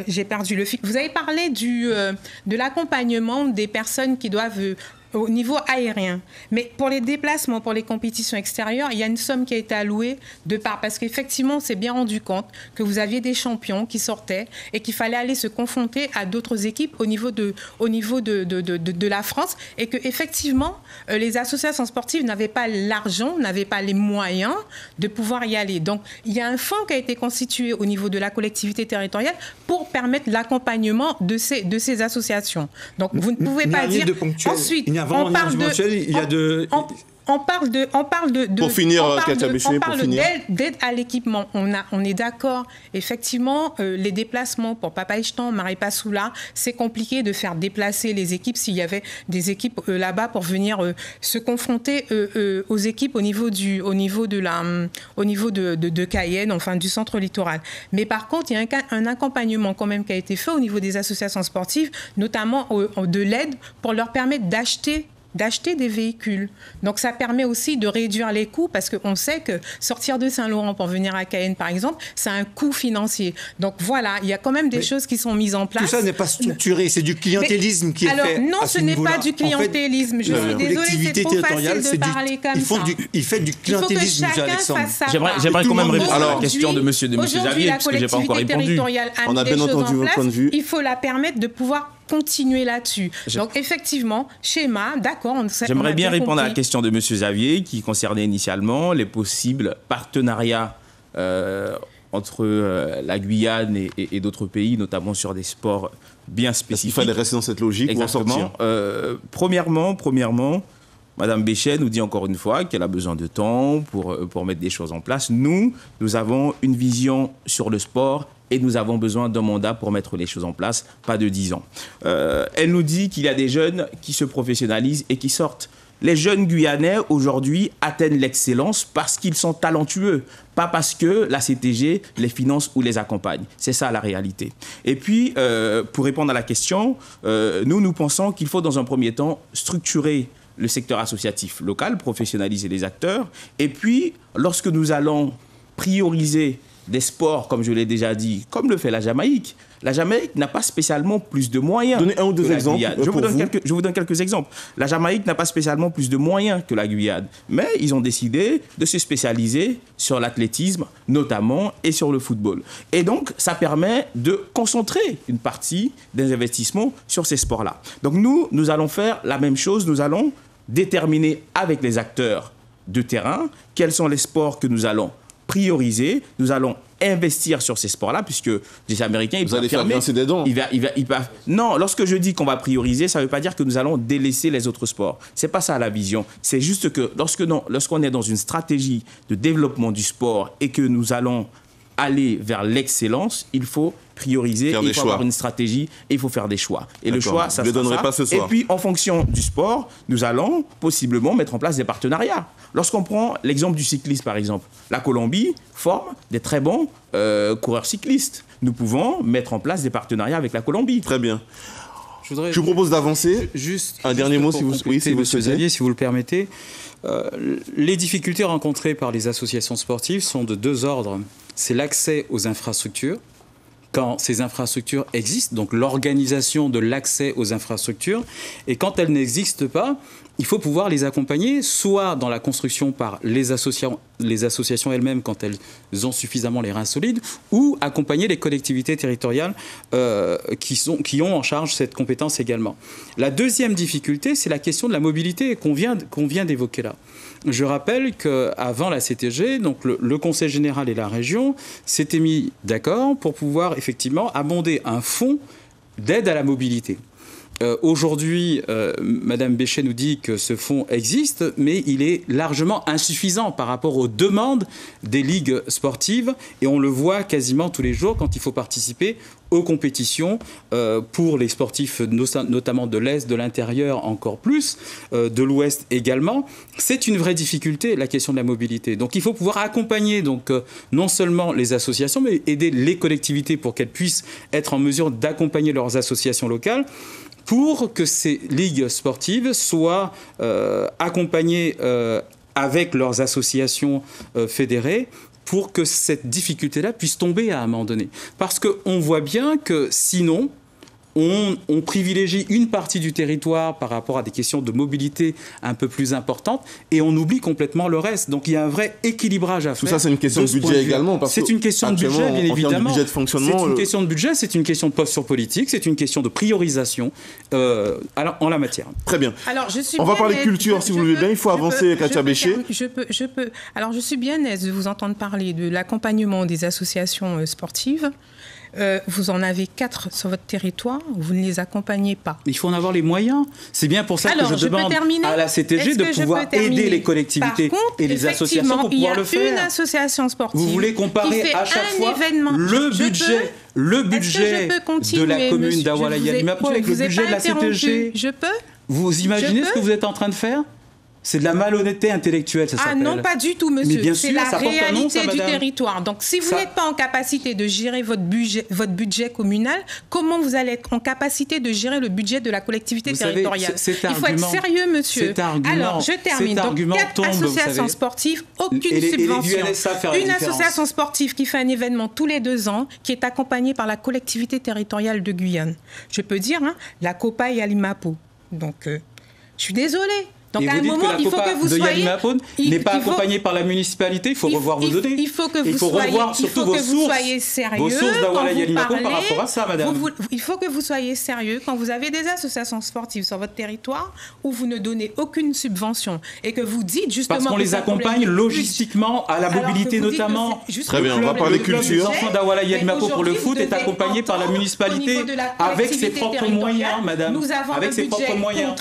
j'ai perdu le fil. Vous avez parlé de l'accompagnement des personnes qui doivent au niveau aérien. Mais pour les déplacements, pour les compétitions extérieures, il y a une somme qui a été allouée parce qu'effectivement, on s'est bien rendu compte que vous aviez des champions qui sortaient et qu'il fallait aller se confronter à d'autres équipes au niveau de la France, et que effectivement, les associations sportives n'avaient pas l'argent, n'avaient pas les moyens de pouvoir y aller. Donc, il y a un fonds qui a été constitué au niveau de la collectivité territoriale pour permettre l'accompagnement de ces associations. Donc, vous ne pouvez pas dire... Ensuite, on parle d'aide à l'équipement. On est d'accord. Effectivement, les déplacements pour Papaichtan, Maripasoula, c'est compliqué de faire déplacer les équipes s'il y avait des équipes là-bas pour venir se confronter aux équipes au niveau de Cayenne, enfin du centre littoral. Mais par contre, il y a un accompagnement quand même qui a été fait au niveau des associations sportives, notamment de l'aide pour leur permettre d'acheter des véhicules. Donc ça permet aussi de réduire les coûts, parce qu'on sait que sortir de Saint-Laurent pour venir à Cayenne, par exemple, c'est un coût financier. Donc voilà, il y a quand même des choses qui sont mises en place. Tout ça n'est pas structuré, c'est du clientélisme qui est fait. Alors non, ce n'est pas du clientélisme. En fait, je suis désolée, c'est trop facile de parler comme ça. Il fait du clientélisme, M. Alexandre. J'aimerais quand même répondre à la question de M. Xavier, parce que je n'ai pas encore répondu. On a bien entendu votre point de vue. Il faut la permettre de pouvoir continuer là-dessus. Donc effectivement, schéma, d'accord. J'aimerais bien répondre à la question de M. Xavier, qui concernait initialement les possibles partenariats entre la Guyane et d'autres pays, notamment sur des sports bien spécifiques. Il fallait rester dans cette logique. Exactement. Ou en sortir. Premièrement, Mme Béchet nous dit encore une fois qu'elle a besoin de temps pour mettre des choses en place. Nous avons une vision sur le sport et nous avons besoin d'un mandat pour mettre les choses en place, pas de 10 ans. Elle nous dit qu'il y a des jeunes qui se professionnalisent et qui sortent. Les jeunes Guyanais, aujourd'hui, atteignent l'excellence parce qu'ils sont talentueux, pas parce que la CTG les finance ou les accompagne. C'est ça la réalité. Et puis, pour répondre à la question, nous pensons qu'il faut dans un premier temps structurer le secteur associatif local, professionnaliser les acteurs. Et puis, lorsque nous allons prioriser des sports, comme je l'ai déjà dit, comme le fait la Jamaïque. La Jamaïque n'a pas spécialement plus de moyens. Donnez un ou deux exemples. Je vous donne quelques exemples. La Jamaïque n'a pas spécialement plus de moyens que la Guyane, mais ils ont décidé de se spécialiser sur l'athlétisme, notamment, et sur le football. Et donc, ça permet de concentrer une partie des investissements sur ces sports-là. Donc nous allons faire la même chose. Nous allons déterminer avec les acteurs de terrain quels sont les sports que nous allons prioriser, nous allons investir sur ces sports-là, puisque les Américains, vous allez faire grincer des dents. Non, lorsque je dis qu'on va prioriser, ça ne veut pas dire que nous allons délaisser les autres sports. C'est pas ça la vision. C'est juste que lorsqu'on est dans une stratégie de développement du sport et que nous allons aller vers l'excellence, il faut prioriser, il faut avoir une stratégie et il faut faire des choix. Et le choix, ça sera ça. Pas ce soir. Et puis, en fonction du sport, nous allons possiblement mettre en place des partenariats. Lorsqu'on prend l'exemple du cyclisme, par exemple, la Colombie forme des très bons coureurs cyclistes. Nous pouvons mettre en place des partenariats avec la Colombie. Très bien. Je vous propose d'avancer. Juste un dernier mot, si vous Xavier, si vous le permettez. Les difficultés rencontrées par les associations sportives sont de deux ordres. C'est l'accès aux infrastructures, quand ces infrastructures existent, donc l'organisation de l'accès aux infrastructures, et quand elles n'existent pas, il faut pouvoir les accompagner, soit dans la construction par les associations elles-mêmes quand elles ont suffisamment les reins solides, ou accompagner les collectivités territoriales qui ont en charge cette compétence également. La deuxième difficulté, c'est la question de la mobilité qu'on vient d'évoquer là. Je rappelle qu'avant la CTG, donc le Conseil général et la région s'étaient mis d'accord pour pouvoir effectivement abonder un fonds d'aide à la mobilité. Aujourd'hui, Madame Béchet nous dit que ce fonds existe, mais il est largement insuffisant par rapport aux demandes des ligues sportives. Et on le voit quasiment tous les jours quand il faut participer aux compétitions pour les sportifs, notamment de l'Est, de l'intérieur encore plus, de l'Ouest également. C'est une vraie difficulté, la question de la mobilité. Donc il faut pouvoir accompagner non seulement les associations, mais aider les collectivités pour qu'elles puissent être en mesure d'accompagner leurs associations locales, pour que ces ligues sportives soient accompagnées avec leurs associations fédérées, pour que cette difficulté-là puisse tomber à un moment donné. Parce qu'on voit bien que sinon, on privilégie une partie du territoire par rapport à des questions de mobilité un peu plus importantes et on oublie complètement le reste. Donc il y a un vrai équilibrage à faire. Tout ça, c'est une question de budget également. C'est une question de budget, bien évidemment. Budget de fonctionnement, c'est une question de budget, c'est une question de posture politique, c'est une question de priorisation en la matière. Très bien. Alors, on va parler culture, si vous voulez bien. Il faut avancer, Katia Béchet. Alors, je suis bien aise de vous entendre parler de l'accompagnement des associations sportives. Vous en avez 4 sur votre territoire, vous ne les accompagnez pas. Il faut en avoir les moyens. C'est bien pour ça que je demande à la CTG de pouvoir aider les collectivités et les associations pour pouvoir le faire. Il y a une association sportive. Vous voulez comparer à chaque fois le budget de la commune d'Awalaya-Limapo avec le budget de la CTG? Je peux. Vous imaginez ce que vous êtes en train de faire? C'est de la malhonnêteté intellectuelle, ça s'appelle. Ah non, pas du tout, monsieur. Mais bien sûr, c'est la ça réalité du madame. territoire. Donc, si vous n'êtes pas en capacité de gérer votre budget communal, comment vous allez être en capacité de gérer le budget de la collectivité territoriale? Il faut être sérieux, monsieur. Alors, je termine. Donc, 4 associations sportives, aucune subvention. Une association sportive qui fait un événement tous les 2 ans, qui est accompagnée par la collectivité territoriale de Guyane. Je peux dire, la Copa et Alimapo. Donc, je suis désolée. Donc, et à un moment, il faut que vous soyez... n'est pas accompagné par la municipalité, il faut revoir vos données. Il faut que vous soyez sérieux. Vos sources d'Awalaya-Limapo par rapport à ça, madame. Il faut que vous soyez sérieux quand vous avez des associations sportives sur votre territoire où vous ne donnez aucune subvention et que vous dites justement... Parce qu'on les accompagne logistiquement à la mobilité notamment. Très bien, on va parler culture. Le centre d'Awalaya-Limapo pour le foot est accompagné par la municipalité avec ses propres moyens, madame. Nous avons avec ses propres moyens.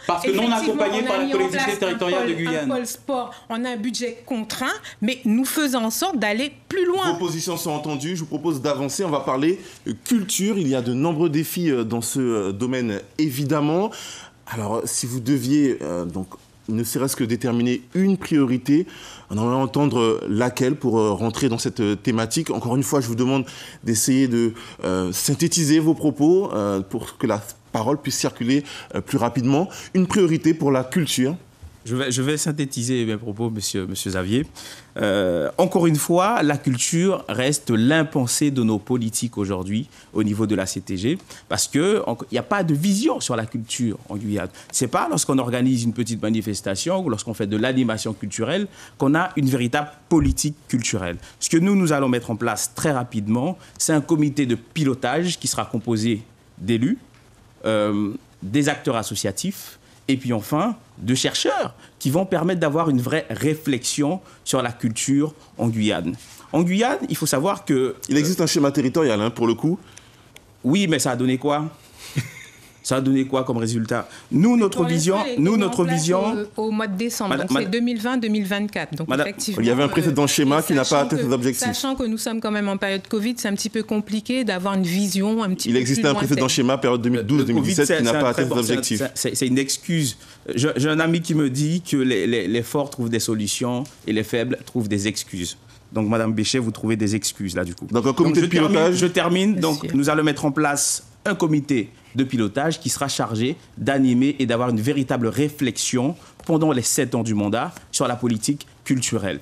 Parce que non accompagné par la collectivité territoriale de Guyane. Un pôle sport, on a un budget contraint, mais nous faisons en sorte d'aller plus loin. Vos positions sont entendues. Je vous propose d'avancer. On va parler culture. Il y a de nombreux défis dans ce domaine, évidemment. Alors, si vous deviez ne serait-ce que déterminer une priorité, on aimerait entendre laquelle pour rentrer dans cette thématique. Encore une fois, je vous demande d'essayer de synthétiser vos propos pour que la parole puisse circuler plus rapidement. Une priorité pour la culture. Je vais synthétiser mes propos, monsieur Xavier. Encore une fois, la culture reste l'impensé de nos politiques aujourd'hui au niveau de la CTG, parce qu'il n'y a pas de vision sur la culture en Guyane. Ce n'est pas lorsqu'on organise une petite manifestation ou lorsqu'on fait de l'animation culturelle qu'on a une véritable politique culturelle. Ce que nous allons mettre en place très rapidement, c'est un comité de pilotage qui sera composé d'élus, des acteurs associatifs, et puis enfin, de chercheurs qui vont permettre d'avoir une vraie réflexion sur la culture en Guyane. En Guyane, il faut savoir que... Il existe un schéma territorial, pour le coup. Oui, mais ça a donné quoi? Ça a donné quoi comme résultat? Nous, notre vision... Au mois de décembre, donc c'est 2020-2024. Donc effectivement, il y avait un précédent schéma qui n'a pas atteint ses objectifs. Sachant que nous sommes quand même en période Covid, c'est un petit peu compliqué d'avoir une vision un petit peu plus lointaine. Il existait un précédent schéma, période 2012-2017, qui n'a pas atteint ses objectifs. C'est une excuse. J'ai un ami qui me dit que les forts trouvent des solutions et les faibles trouvent des excuses. Donc, Madame Béchet, vous trouvez des excuses, là, du coup. Donc, un comité de pilotage. Je termine. Donc, nous allons mettre en place un comité de pilotage qui sera chargé d'animer et d'avoir une véritable réflexion pendant les 7 ans du mandat sur la politique culturelle.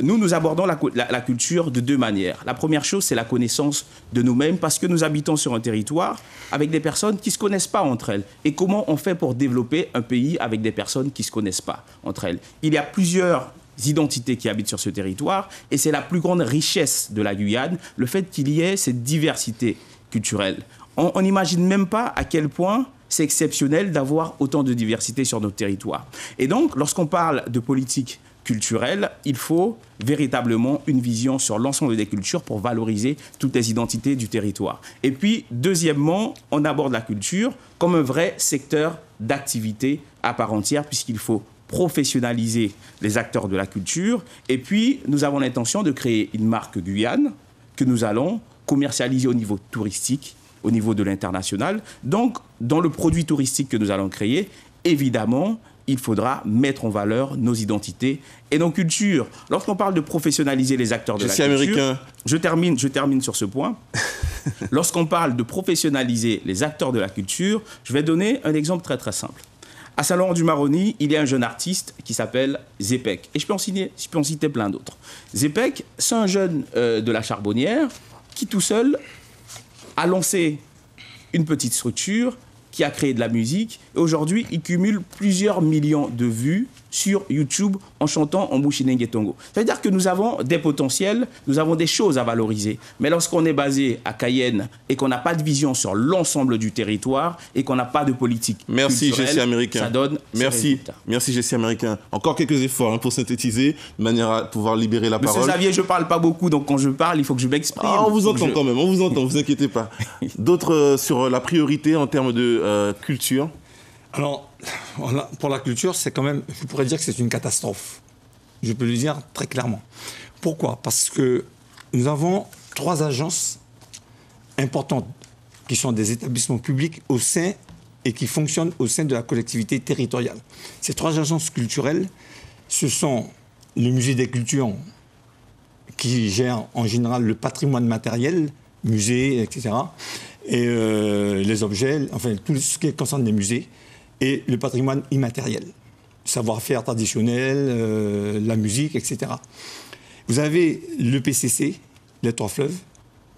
Nous abordons la culture de 2 manières. La première chose, c'est la connaissance de nous-mêmes, parce que nous habitons sur un territoire avec des personnes qui ne se connaissent pas entre elles. Et comment on fait pour développer un pays avec des personnes qui ne se connaissent pas entre elles? Il y a plusieurs identités qui habitent sur ce territoire, et c'est la plus grande richesse de la Guyane, le fait qu'il y ait cette diversité culturelle. On n'imagine même pas à quel point c'est exceptionnel d'avoir autant de diversité sur notre territoire. Et donc, lorsqu'on parle de politique culturelle, il faut véritablement une vision sur l'ensemble des cultures pour valoriser toutes les identités du territoire. Et puis, deuxièmement, on aborde la culture comme un vrai secteur d'activité à part entière, puisqu'il faut professionnaliser les acteurs de la culture. Et puis, nous avons l'intention de créer une marque Guyane que nous allons commercialiser au niveau touristique, au niveau de l'international. Donc, dans le produit touristique que nous allons créer, évidemment, il faudra mettre en valeur nos identités et nos cultures. Lorsqu'on parle de professionnaliser les acteurs de la culture... américain. Je termine sur ce point. Lorsqu'on parle de professionnaliser les acteurs de la culture, je vais donner un exemple très très simple. À Saint-Laurent-du-Maroni, il y a un jeune artiste qui s'appelle Zepek. Et je peux en citer plein d'autres. Zepek, c'est un jeune de la Charbonnière qui tout seul a lancé une petite structure qui a créé de la musique. Et aujourd'hui, il cumule plusieurs millions de vues sur YouTube en chantant en Bushinenge Tongo. C'est-à-dire que nous avons des potentiels, nous avons des choses à valoriser. Mais lorsqu'on est basé à Cayenne et qu'on n'a pas de vision sur l'ensemble du territoire et qu'on n'a pas de politique culturelle, américain. Ça donne Merci, Jessie Américain. Encore quelques efforts pour synthétiser, de manière à pouvoir libérer la parole. Monsieur Xavier, je ne parle pas beaucoup, donc quand je parle, il faut que je m'exprime. Ah, on vous entend quand même, on vous entend, ne vous inquiétez pas. D'autres sur la priorité en termes de culture? Alors, pour la culture, c'est quand même, je pourrais dire que c'est une catastrophe. Je peux le dire très clairement. Pourquoi? Parce que nous avons 3 agences importantes qui sont des établissements publics au sein et qui fonctionnent au sein de la collectivité territoriale. Ces 3 agences culturelles, ce sont le musée des cultures qui gère en général le patrimoine matériel, musée, etc., et les objets, enfin tout ce qui concerne les musées, et le patrimoine immatériel, savoir-faire traditionnel, la musique, etc. Vous avez le PCC, les 3 fleuves,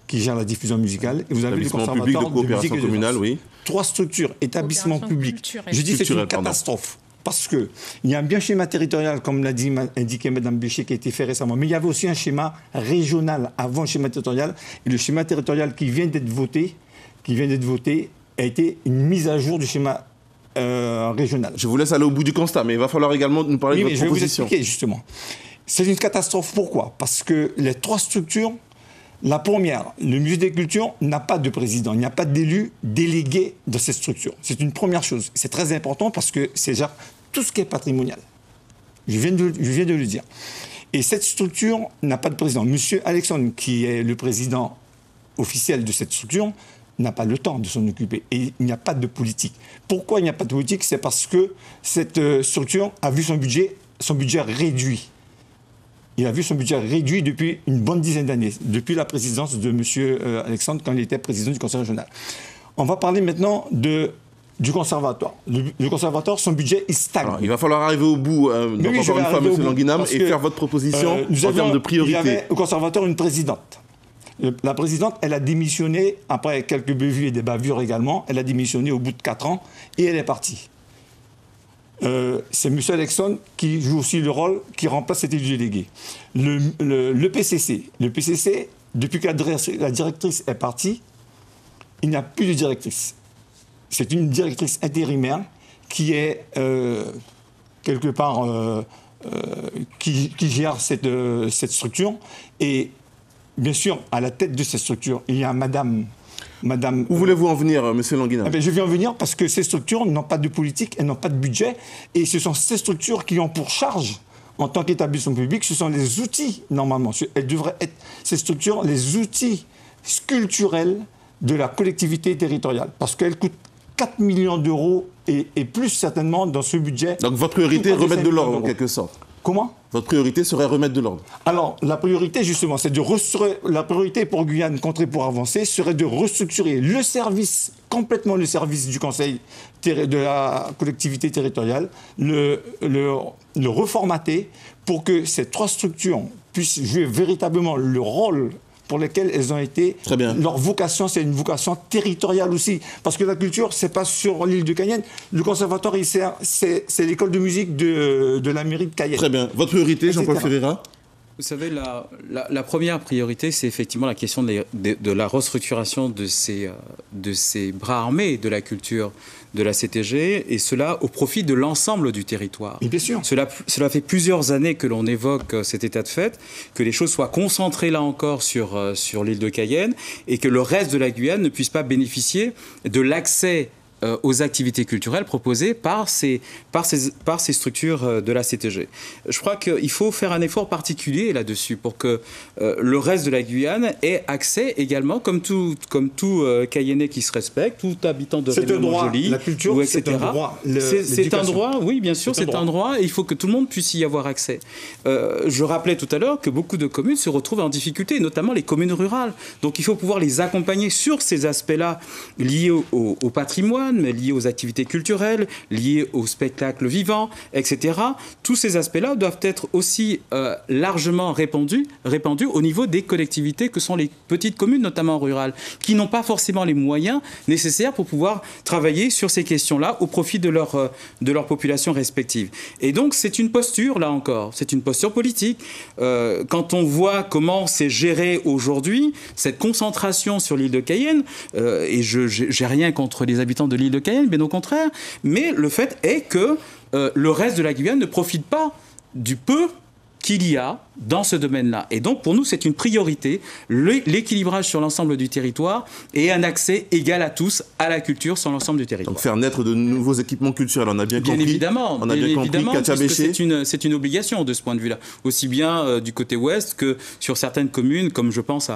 qui gère la diffusion musicale, et vous avez le conservatoire de musique et communale, oui. 3 structures, établissements publics. Je dis que c'est une catastrophe. Parce qu'il y a un bien schéma territorial, comme l'a indiqué Mme Béchet, qui a été fait récemment. Mais il y avait aussi un schéma régional avant le schéma territorial. Et le schéma territorial qui vient d'être voté, a été une mise à jour du schéma régional. Je vous laisse aller au bout du constat, mais il va falloir également nous parler de votre proposition. Je vais vous expliquer, justement. C'est une catastrophe. Pourquoi? Parce que les 3 structures, la première, le musée des cultures, n'a pas de président, il n'y a pas d'élu délégué de cette structure. C'est une première chose. C'est très important parce que c'est déjà tout ce qui est patrimonial. Je viens de le dire. Et cette structure n'a pas de président. Monsieur Alexandre, qui est le président officiel de cette structure, n'a pas le temps de s'en occuper. Et il n'y a pas de politique. Pourquoi il n'y a pas de politique? C'est parce que cette structure a vu son budget réduit. Il a vu son budget réduit depuis une bonne dizaine d'années, depuis la présidence de M. Alexandre, quand il était président du conseil régional. On va parler maintenant du conservatoire. Le conservatoire, son budget, il stagne. Alors, il va falloir arriver au bout, encore une fois, M. Languinam, et faire votre proposition en termes de priorité. Il y avait au conservatoire une présidente. La présidente, elle a démissionné, après quelques bévues et des bavures également, elle a démissionné au bout de 4 ans, et elle est partie. C'est M. Alexandre qui joue aussi le rôle, qui remplace cet élu délégué. Le PCC, depuis que la directrice est partie, il n'y a plus de directrice. C'est une directrice intérimaire qui est quelque part qui gère cette structure. Et bien sûr, à la tête de cette structure, il y a Madame. Où voulez-vous en venir, M. Languinam? Je vais en venir parce que ces structures n'ont pas de politique, elles n'ont pas de budget. Et ce sont ces structures qui ont pour charge, en tant qu'établissement public, ce sont les outils, normalement. Elles devraient être, ces structures, les outils culturels de la collectivité territoriale. Parce qu'elles coûtent 4 millions d'euros et plus certainement dans ce budget. Donc votre priorité est remettre de l'ordre, en quelque sorte. Comment? Votre priorité serait remettre de l'ordre. Alors, la priorité, justement, c'est la priorité pour Guyane, Contrée pour avancer, serait de restructurer le service, complètement le service du conseil de la collectivité territoriale, le reformater pour que ces 3 structures puissent jouer véritablement le rôle pour lesquels elles ont été. Très bien. Leur vocation, c'est une vocation territoriale aussi. Parce que la culture, c'est pas sur l'île de Cayenne. Le conservatoire, c'est l'école de musique de la mairie de Cayenne. Très bien. Votre priorité, Jean-Paul Ferreira? Vous savez, la première priorité, c'est effectivement la question de la restructuration de ces bras armés de la culture de la CTG, et cela au profit de l'ensemble du territoire. Et bien sûr. Cela fait plusieurs années que l'on évoque cet état de fait, que les choses soient concentrées là encore sur l'île de Cayenne, et que le reste de la Guyane ne puisse pas bénéficier de l'accès aux activités culturelles proposées par ces structures de la CTG. Je crois qu'il faut faire un effort particulier là-dessus pour que le reste de la Guyane ait accès également, comme tout Cayennais qui se respecte, tout habitant de Rémy-Montjoly, la culture, etc. C'est un droit. C'est un droit, oui, bien sûr, c'est un droit, et il faut que tout le monde puisse y avoir accès. Je rappelais tout à l'heure que beaucoup de communes se retrouvent en difficulté, notamment les communes rurales. Donc il faut pouvoir les accompagner sur ces aspects-là liés au patrimoine, mais liés aux activités culturelles, liés au spectacle vivant, etc. Tous ces aspects-là doivent être aussi largement répandus au niveau des collectivités que sont les petites communes, notamment rurales, qui n'ont pas forcément les moyens nécessaires pour pouvoir travailler sur ces questions-là au profit de leur population respective. Et donc, c'est une posture, là encore, c'est une posture politique. Quand on voit comment c'est géré aujourd'hui, cette concentration sur l'île de Cayenne, et je n'ai rien contre les habitants de l'île de Cayenne, bien au contraire, mais le fait est que le reste de la Guyane ne profite pas du peu qu'il y a dans ce domaine-là. Et donc, pour nous, c'est une priorité, l'équilibrage sur l'ensemble du territoire et un accès égal à tous à la culture sur l'ensemble du territoire. Donc, faire naître de nouveaux équipements culturels, on a bien compris. Bien évidemment, Katia Bécher. C'est une obligation de ce point de vue-là. Aussi bien du côté ouest que sur certaines communes, comme je pense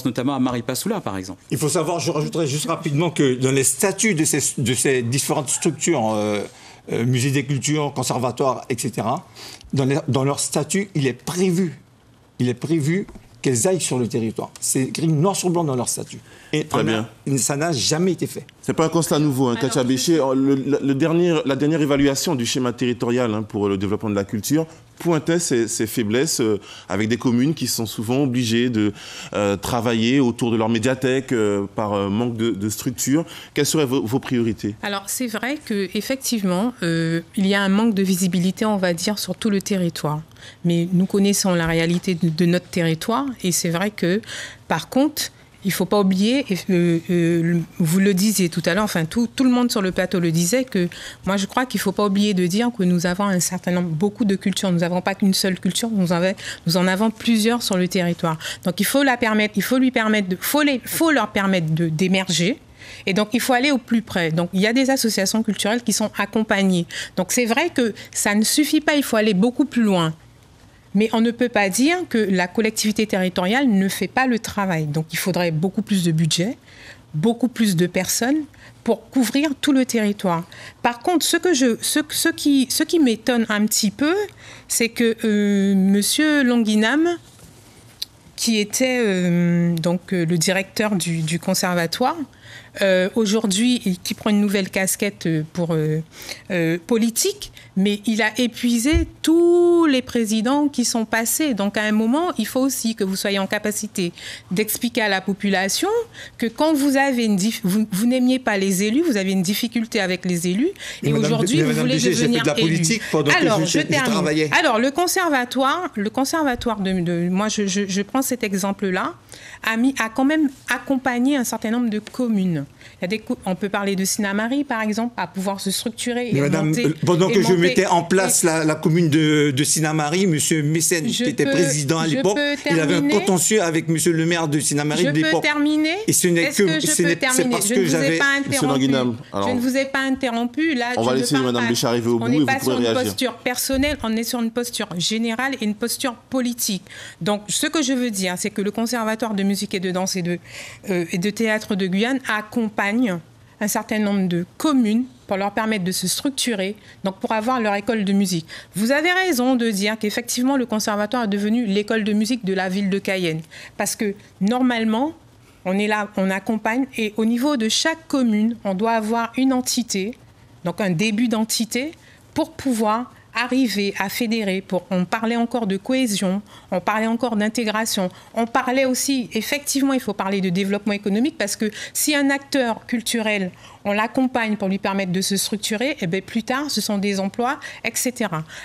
notamment à Maripasoula, par exemple. Il faut savoir, je rajouterai juste rapidement que dans les statuts de ces différentes structures, musée des cultures, conservatoire, etc., dans leur statut, il est prévu qu'elles aillent sur le territoire. C'est écrit noir sur blanc dans leur statut. Et ça n'a jamais été fait. Ce n'est pas un constat nouveau, Katia Bécher. La dernière évaluation du schéma territorial pour le développement de la culture pointait ces faiblesses avec des communes qui sont souvent obligées de travailler autour de leur médiathèque par manque de structure. Quelles seraient vos priorités? Alors, c'est vrai qu'effectivement, il y a un manque de visibilité, on va dire, sur tout le territoire. Mais nous connaissons la réalité de notre territoire et c'est vrai que, par contre, il ne faut pas oublier, vous le disiez tout à l'heure, enfin tout le monde sur le plateau le disait, que moi je crois qu'il ne faut pas oublier de dire que nous avons un certain nombre, beaucoup de cultures. Nous n'avons pas qu'une seule culture, nous en avons plusieurs sur le territoire. Donc il faut leur permettre d'émerger. Et donc, il faut aller au plus près. Donc, il y a des associations culturelles qui sont accompagnées. Donc, c'est vrai que ça ne suffit pas, il faut aller beaucoup plus loin. Mais on ne peut pas dire que la collectivité territoriale ne fait pas le travail. Donc, il faudrait beaucoup plus de budget, beaucoup plus de personnes pour couvrir tout le territoire. Par contre, ce qui m'étonne un petit peu, c'est que Monsieur Longuinam, qui était le directeur du conservatoire, aujourd'hui, qui prend une nouvelle casquette pour politique, mais il a épuisé tous les présidents qui sont passés. Donc, à un moment, il faut aussi que vous soyez en capacité d'expliquer à la population que quand vous avez vous n'aimiez pas les élus, vous avez une difficalité avec les élus, et aujourd'hui, vous voulez devenir élu. Alors, je termine. Alors, le conservatoire moi, je prends cet exemple-là, a quand même accompagné un certain nombre de communes. On peut parler de Sinnamary, par exemple, à pouvoir se structurer. Mais madame, pendant que je mettais en place la commune de Sinnamary, M. Mécène, qui était président à l'époque, il avait un contentieux avec M. le maire de Sinnamary de l'époque. Je peux terminer. Et ce n'est que c'est parce que j'avais... Je ne vous ai pas interrompu. Là, on va laisser Mme Bécher arriver au bout et vous pourrez réagir. On n'est pas sur une posture personnelle, on est sur une posture générale et une posture politique. Donc, ce que je veux dire, c'est que le Conservatoire de musique et de danse et de théâtre de Guyane accompagne un certain nombre de communes pour leur permettre de se structurer, donc pour avoir leur école de musique. Vous avez raison de dire qu'effectivement, le conservatoire est devenu l'école de musique de la ville de Cayenne. Parce que, normalement, on est là, on accompagne, et au niveau de chaque commune, on doit avoir une entité, donc un début d'entité, pour pouvoir arriver à fédérer, on parlait encore de cohésion, on parlait encore d'intégration, on parlait aussi, effectivement, il faut parler de développement économique parce que si un acteur culturel, on l'accompagne pour lui permettre de se structurer, et bien plus tard, ce sont des emplois, etc.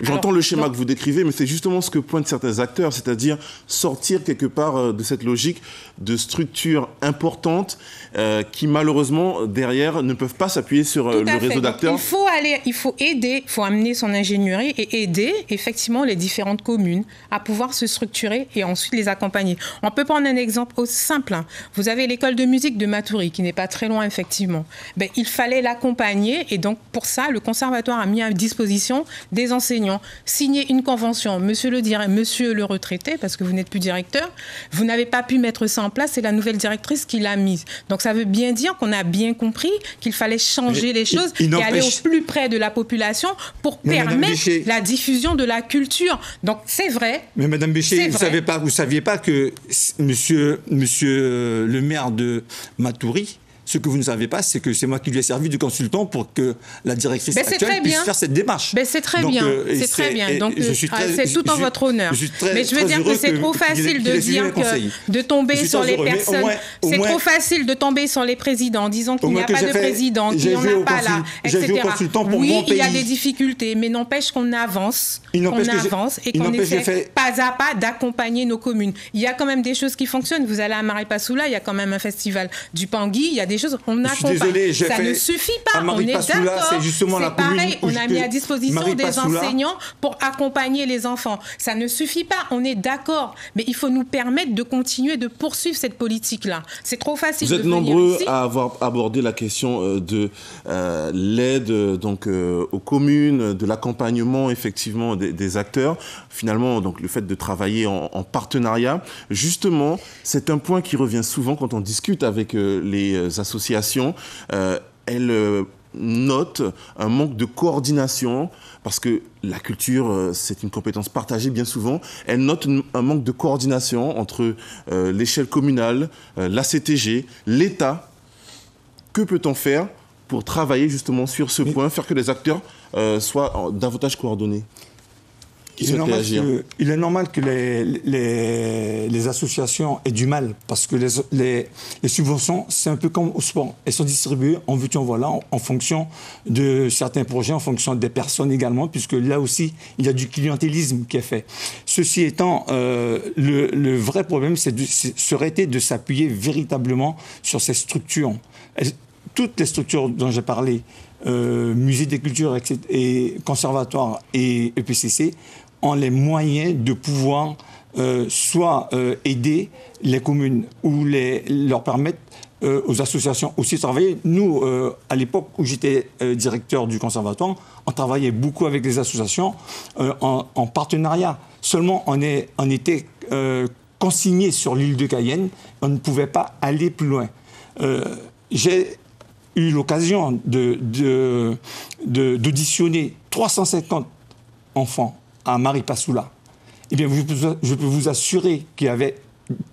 J'entends le schéma que vous décrivez, mais c'est justement ce que pointent certains acteurs, c'est-à-dire sortir quelque part de cette logique de structure importante qui, malheureusement, derrière, ne peuvent pas s'appuyer sur le réseau d'acteurs. Il faut aider, il faut amener son ingénierie et aider, effectivement, les différentes communes à pouvoir se structurer et ensuite les accompagner. On peut prendre un exemple aussi simple. Vous avez l'école de musique de Matoury, qui n'est pas très loin, effectivement. Il fallait l'accompagner et donc pour ça, le conservatoire a mis à disposition des enseignants, signé une convention. Monsieur le retraité, parce que vous n'êtes plus directeur, vous n'avez pas pu mettre ça en place, c'est la nouvelle directrice qui l'a mise. Donc ça veut bien dire qu'on a bien compris qu'il fallait changer les choses et aller au plus près de la population pour permettre la diffusion de la culture. Donc c'est vrai. Mais Madame Bécher, vous saviez pas que monsieur le maire de Matoury, ce que vous ne savez pas, c'est que c'est moi qui lui ai servi de consultant pour que la directrice actuelle puisse faire cette démarche. C'est très bien. C'est très bien. Donc, c'est tout en votre honneur. Mais je veux dire que c'est trop facile de dire de tomber sur les personnes. C'est trop facile de tomber sur les présidents en disant qu'il n'y a pas de président, qu'il n'y en a pas là, etc. Oui, il y a des difficultés, mais n'empêche qu'on avance. Et qu'on essaie pas à pas d'accompagner nos communes. Il y a quand même des choses qui fonctionnent. Vous allez à Maripasoula, il y a quand même un festival du Pangui, il y a des choses qu'on accompagne. Ça ne suffit pas, on est d'accord. C'est pareil, on a mis à disposition des enseignants pour accompagner les enfants. Ça ne suffit pas, on est d'accord. Mais il faut nous permettre de continuer, de poursuivre cette politique-là. C'est trop facile de venir ici. Vous êtes nombreux à avoir abordé la question de l'aide aux communes, de l'accompagnement effectivement des acteurs. Finalement, donc, le fait de travailler en partenariat. Justement, c'est un point qui revient souvent quand on discute avec les associations. Elles notent un manque de coordination parce que la culture, c'est une compétence partagée bien souvent. Elles notent un manque de coordination entre l'échelle communale, la CTG, l'État. Que peut-on faire pour travailler justement sur ce point, faire que les acteurs soient davantage coordonnés? Il est normal que les associations aient du mal parce que les subventions, c'est un peu comme au sport. Elles sont distribuées en veux-tu en voilà en fonction de certains projets, en fonction des personnes également, puisque là aussi, il y a du clientélisme qui est fait. Ceci étant, le vrai problème, serait été de s'appuyer véritablement sur ces structures. Toutes les structures dont j'ai parlé, musée des cultures et conservatoire et EPCC, ont les moyens de pouvoir soit aider les communes ou leur permettre aux associations aussi de travailler. Nous, à l'époque où j'étais directeur du conservatoire, on travaillait beaucoup avec les associations en partenariat. Seulement, on était consigné sur l'île de Cayenne, on ne pouvait pas aller plus loin. J'ai eu l'occasion d'auditionner 350 enfants à Maripasoula. Eh bien, je peux vous assurer qu'il y avait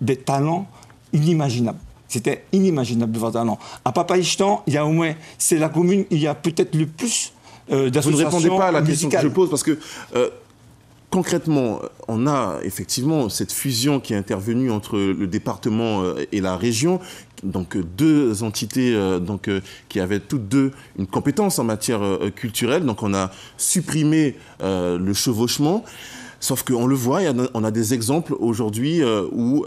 des talents inimaginables. C'était inimaginable de voir talent. À Papaïchtan, il y a au moins, c'est la commune, il y a peut-être le plus d'associations. Vous ne répondez pas à la question que je pose parce que concrètement, on a effectivement cette fusion qui est intervenue entre le département et la région. Donc deux entités qui avaient toutes deux une compétence en matière culturelle. Donc on a supprimé le chevauchement. Sauf qu'on le voit, on a des exemples aujourd'hui où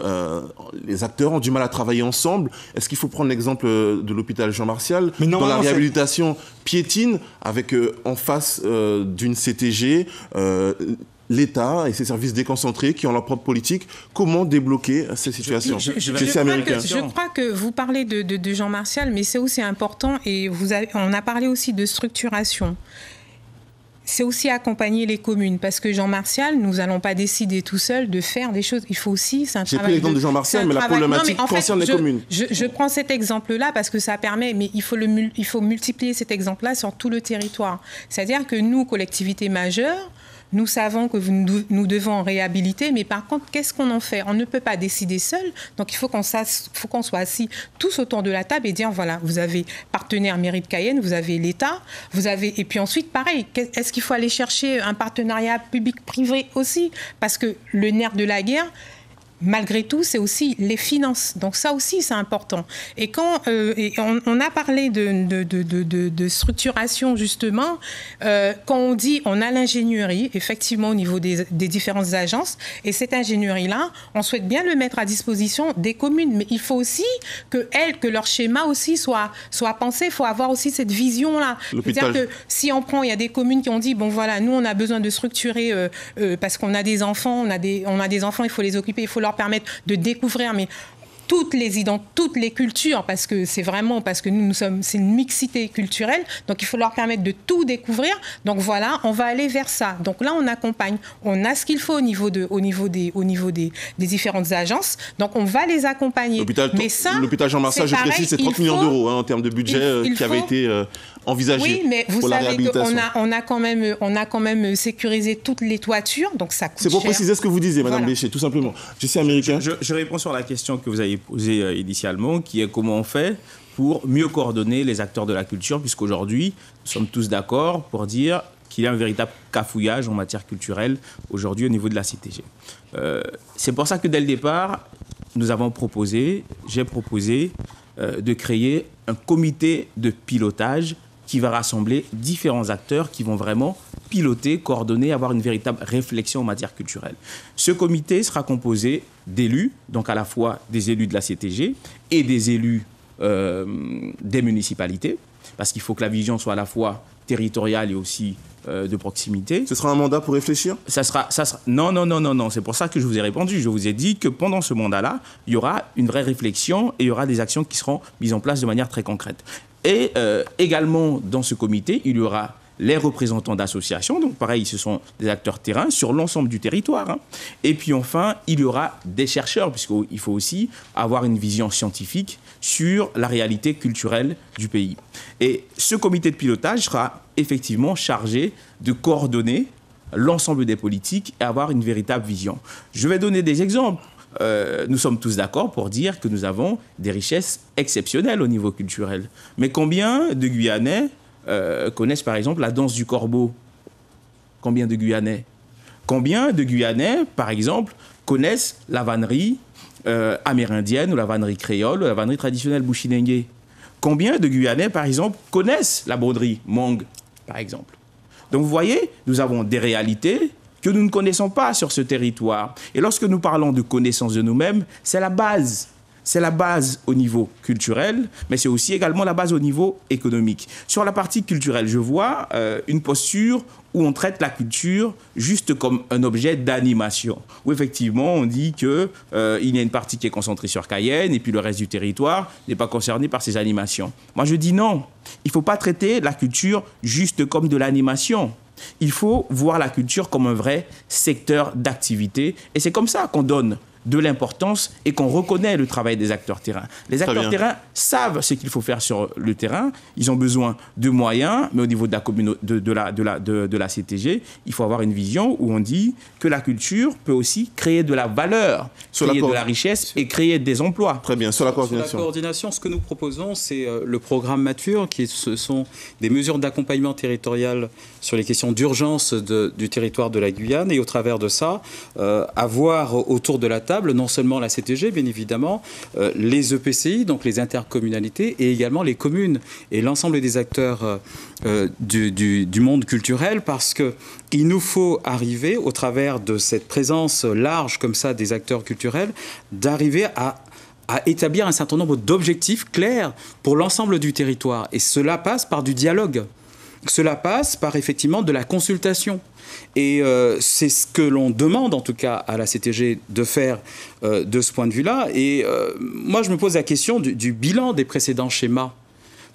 les acteurs ont du mal à travailler ensemble. Est-ce qu'il faut prendre l'exemple de l'hôpital Jean Martial, dont la réhabilitation piétine avec en face d'une CTG l'État et ses services déconcentrés qui ont leur propre politique? Comment débloquer ces situations? Je crois que vous parlez de Jean Martial, mais c'est aussi important et on a parlé aussi de structuration. C'est aussi accompagner les communes, parce que Jean Martial, nous n'allons pas décider tout seul de faire des choses. Il faut aussi, c'est un travail. J'ai pris l'exemple de Jean Martial, mais la problématique concerne les communes. Je prends cet exemple-là parce que ça permet, mais il faut multiplier cet exemple-là sur tout le territoire. C'est-à-dire que nous, collectivités majeures, nous savons que nous devons réhabiliter, mais par contre, qu'est-ce qu'on en fait? On ne peut pas décider seul, donc il faut qu'on soit assis tous autour de la table et dire, voilà, vous avez partenaire mairie de Cayenne, vous avez l'État, et puis ensuite, pareil, est-ce qu'il faut aller chercher un partenariat public-privé aussi? Parce que le nerf de la guerre, malgré tout, c'est aussi les finances. Donc ça aussi, c'est important. Et quand on a parlé de structuration, justement, quand on dit on a l'ingénierie, effectivement, au niveau des différentes agences, et cette ingénierie-là, on souhaite bien le mettre à disposition des communes. Mais il faut aussi que leur schéma aussi soit pensé. Il faut avoir aussi cette vision-là. C'est-à-dire que si on prend, il y a des communes qui ont dit, bon voilà, nous, on a besoin de structurer parce qu'on a des enfants, on a des enfants, il faut les occuper, il faut leur permettre de découvrir toutes les cultures, parce que c'est une mixité culturelle, donc il faut leur permettre de tout découvrir. Donc voilà, on va aller vers ça. Donc là, on accompagne, on a ce qu'il faut au niveau des différentes agences, donc on va les accompagner. L'hôpital Jean-Marcel, je précise, c'est 30 millions d'euros en termes de budget qui avait été envisagé pour la réhabilitation. Oui, mais on a quand même sécurisé toutes les toitures, donc ça coûte cher. C'est pour préciser ce que vous disiez, Madame Béchet, tout simplement. Je suis américain. Je réponds sur la question que vous avez posée initialement, qui est comment on fait pour mieux coordonner les acteurs de la culture, puisqu'aujourd'hui, nous sommes tous d'accord pour dire qu'il y a un véritable cafouillage en matière culturelle aujourd'hui au niveau de la CTG. C'est pour ça que dès le départ, j'ai proposé de créer un comité de pilotage qui va rassembler différents acteurs qui vont vraiment piloter, coordonner, avoir une véritable réflexion en matière culturelle. Ce comité sera composé d'élus, donc à la fois des élus de la CTG et des élus des municipalités, parce qu'il faut que la vision soit à la fois territoriale et aussi de proximité. Ce sera un mandat pour réfléchir ? Non. C'est pour ça que je vous ai répondu. Je vous ai dit que pendant ce mandat-là, il y aura une vraie réflexion et il y aura des actions qui seront mises en place de manière très concrète. Et également, dans ce comité, il y aura les représentants d'associations, donc pareil, ce sont des acteurs terrain sur l'ensemble du territoire. Et puis enfin, il y aura des chercheurs, puisqu'il faut aussi avoir une vision scientifique sur la réalité culturelle du pays. Et ce comité de pilotage sera effectivement chargé de coordonner l'ensemble des politiques et avoir une véritable vision. Je vais donner des exemples. Nous sommes tous d'accord pour dire que nous avons des richesses exceptionnelles au niveau culturel. Mais combien de Guyanais connaissent par exemple la danse du corbeau? Combien de Guyanais? Combien de Guyanais, par exemple, connaissent la vannerie amérindienne ou la vannerie créole ou la vannerie traditionnelle bushinengue? Combien de Guyanais, par exemple, connaissent la broderie Hmong, par exemple? Donc vous voyez, nous avons des réalités que nous ne connaissons pas sur ce territoire. Et lorsque nous parlons de connaissance de nous-mêmes, c'est la base. C'est la base au niveau culturel, mais c'est aussi également la base au niveau économique. Sur la partie culturelle, je vois une posture où on traite la culture juste comme un objet d'animation. Où effectivement, on dit qu'il y a une partie qui est concentrée sur Cayenne et puis le reste du territoire n'est pas concerné par ces animations. Moi, je dis non. Il ne faut pas traiter la culture juste comme de l'animation. Il faut voir la culture comme un vrai secteur d'activité. Et c'est comme ça qu'on donne de l'importance et qu'on reconnaît le travail des acteurs terrain. Les acteurs terrain savent ce qu'il faut faire sur le terrain. Ils ont besoin de moyens, mais au niveau de la communauté, de la CTG, il faut avoir une vision où on dit que la culture peut aussi créer de la valeur, créer de la richesse et créer des emplois. Très bien. Sur la coordination. Sur la coordination, ce que nous proposons, c'est le programme Mature, ce sont des mesures d'accompagnement territorial sur les questions d'urgence du territoire de la Guyane, et au travers de ça, avoir autour de la table non seulement la CTG, bien évidemment, les EPCI, donc les intercommunalités, et également les communes et l'ensemble des acteurs du monde culturel, parce qu'il nous faut arriver, au travers de cette présence large comme ça des acteurs culturels, d'arriver à établir un certain nombre d'objectifs clairs pour l'ensemble du territoire. Et cela passe par du dialogue. Cela passe par effectivement de la consultation. Et c'est ce que l'on demande en tout cas à la CTG de faire de ce point de vue-là. Et moi je me pose la question du bilan des précédents schémas.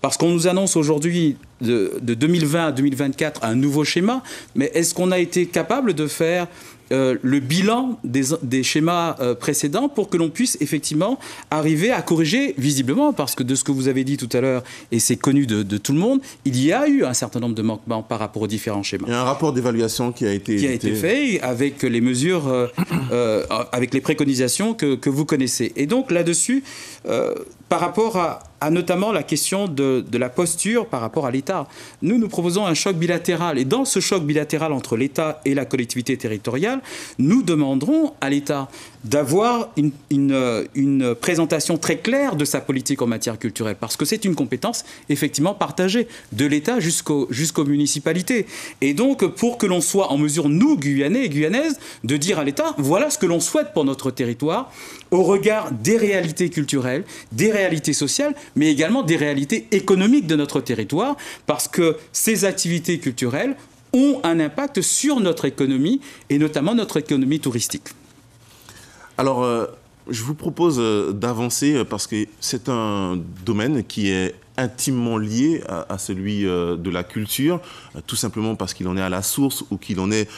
Parce qu'on nous annonce aujourd'hui, de 2020 à 2024, un nouveau schéma, mais est-ce qu'on a été capable de faire le bilan des schémas précédents pour que l'on puisse effectivement arriver à corriger visiblement, parce que de ce que vous avez dit tout à l'heure, et c'est connu de tout le monde, il y a eu un certain nombre de manquements par rapport aux différents schémas. Il y a un rapport d'évaluation qui a été fait avec les mesures, avec les préconisations que vous connaissez. Et donc là-dessus, par rapport à notamment la question de la posture par rapport à l'État. Nous proposons un choc bilatéral. Et dans ce choc bilatéral entre l'État et la collectivité territoriale, nous demanderons à l'État d'avoir une présentation très claire de sa politique en matière culturelle. Parce que c'est une compétence effectivement partagée de l'État jusqu'aux municipalités. Et donc, pour que l'on soit en mesure, nous, Guyanais et Guyanaises, de dire à l'État, voilà ce que l'on souhaite pour notre territoire, au regard des réalités culturelles, des réalités sociales, mais également des réalités économiques de notre territoire, parce que ces activités culturelles ont un impact sur notre économie, et notamment notre économie touristique. Alors, je vous propose d'avancer, parce que c'est un domaine qui est intimement lié à celui de la culture, tout simplement parce qu'il en est à la source ou qu'il en est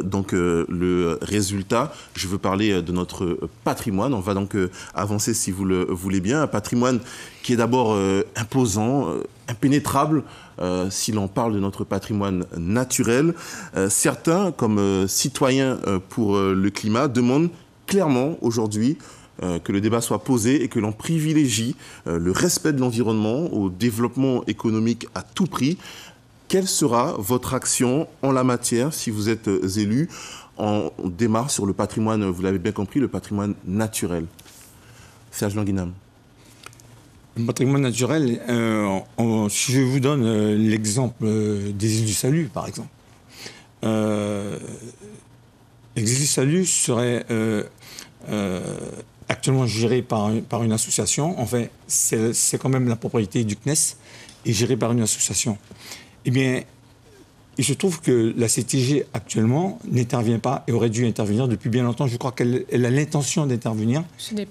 donc le résultat. Je veux parler de notre patrimoine. On va donc avancer, si vous le voulez bien. Un patrimoine qui est d'abord imposant, impénétrable, si l'on parle de notre patrimoine naturel. Certains, comme citoyens pour le climat, demandent clairement aujourd'hui que le débat soit posé et que l'on privilégie le respect de l'environnement au développement économique à tout prix. Quelle sera votre action en la matière si vous êtes élu? On démarre sur le patrimoine, vous l'avez bien compris, le patrimoine naturel. Serge Languinam. Le patrimoine naturel, si je vous donne l'exemple des îles du Salut, par exemple. Les îles du Salut seraient actuellement géré par une association. Enfin, c'est quand même la propriété du CNES et géré par une association. Eh bien, il se trouve que la CTG actuellement n'intervient pas et aurait dû intervenir depuis bien longtemps. Je crois qu'elle a l'intention d'intervenir,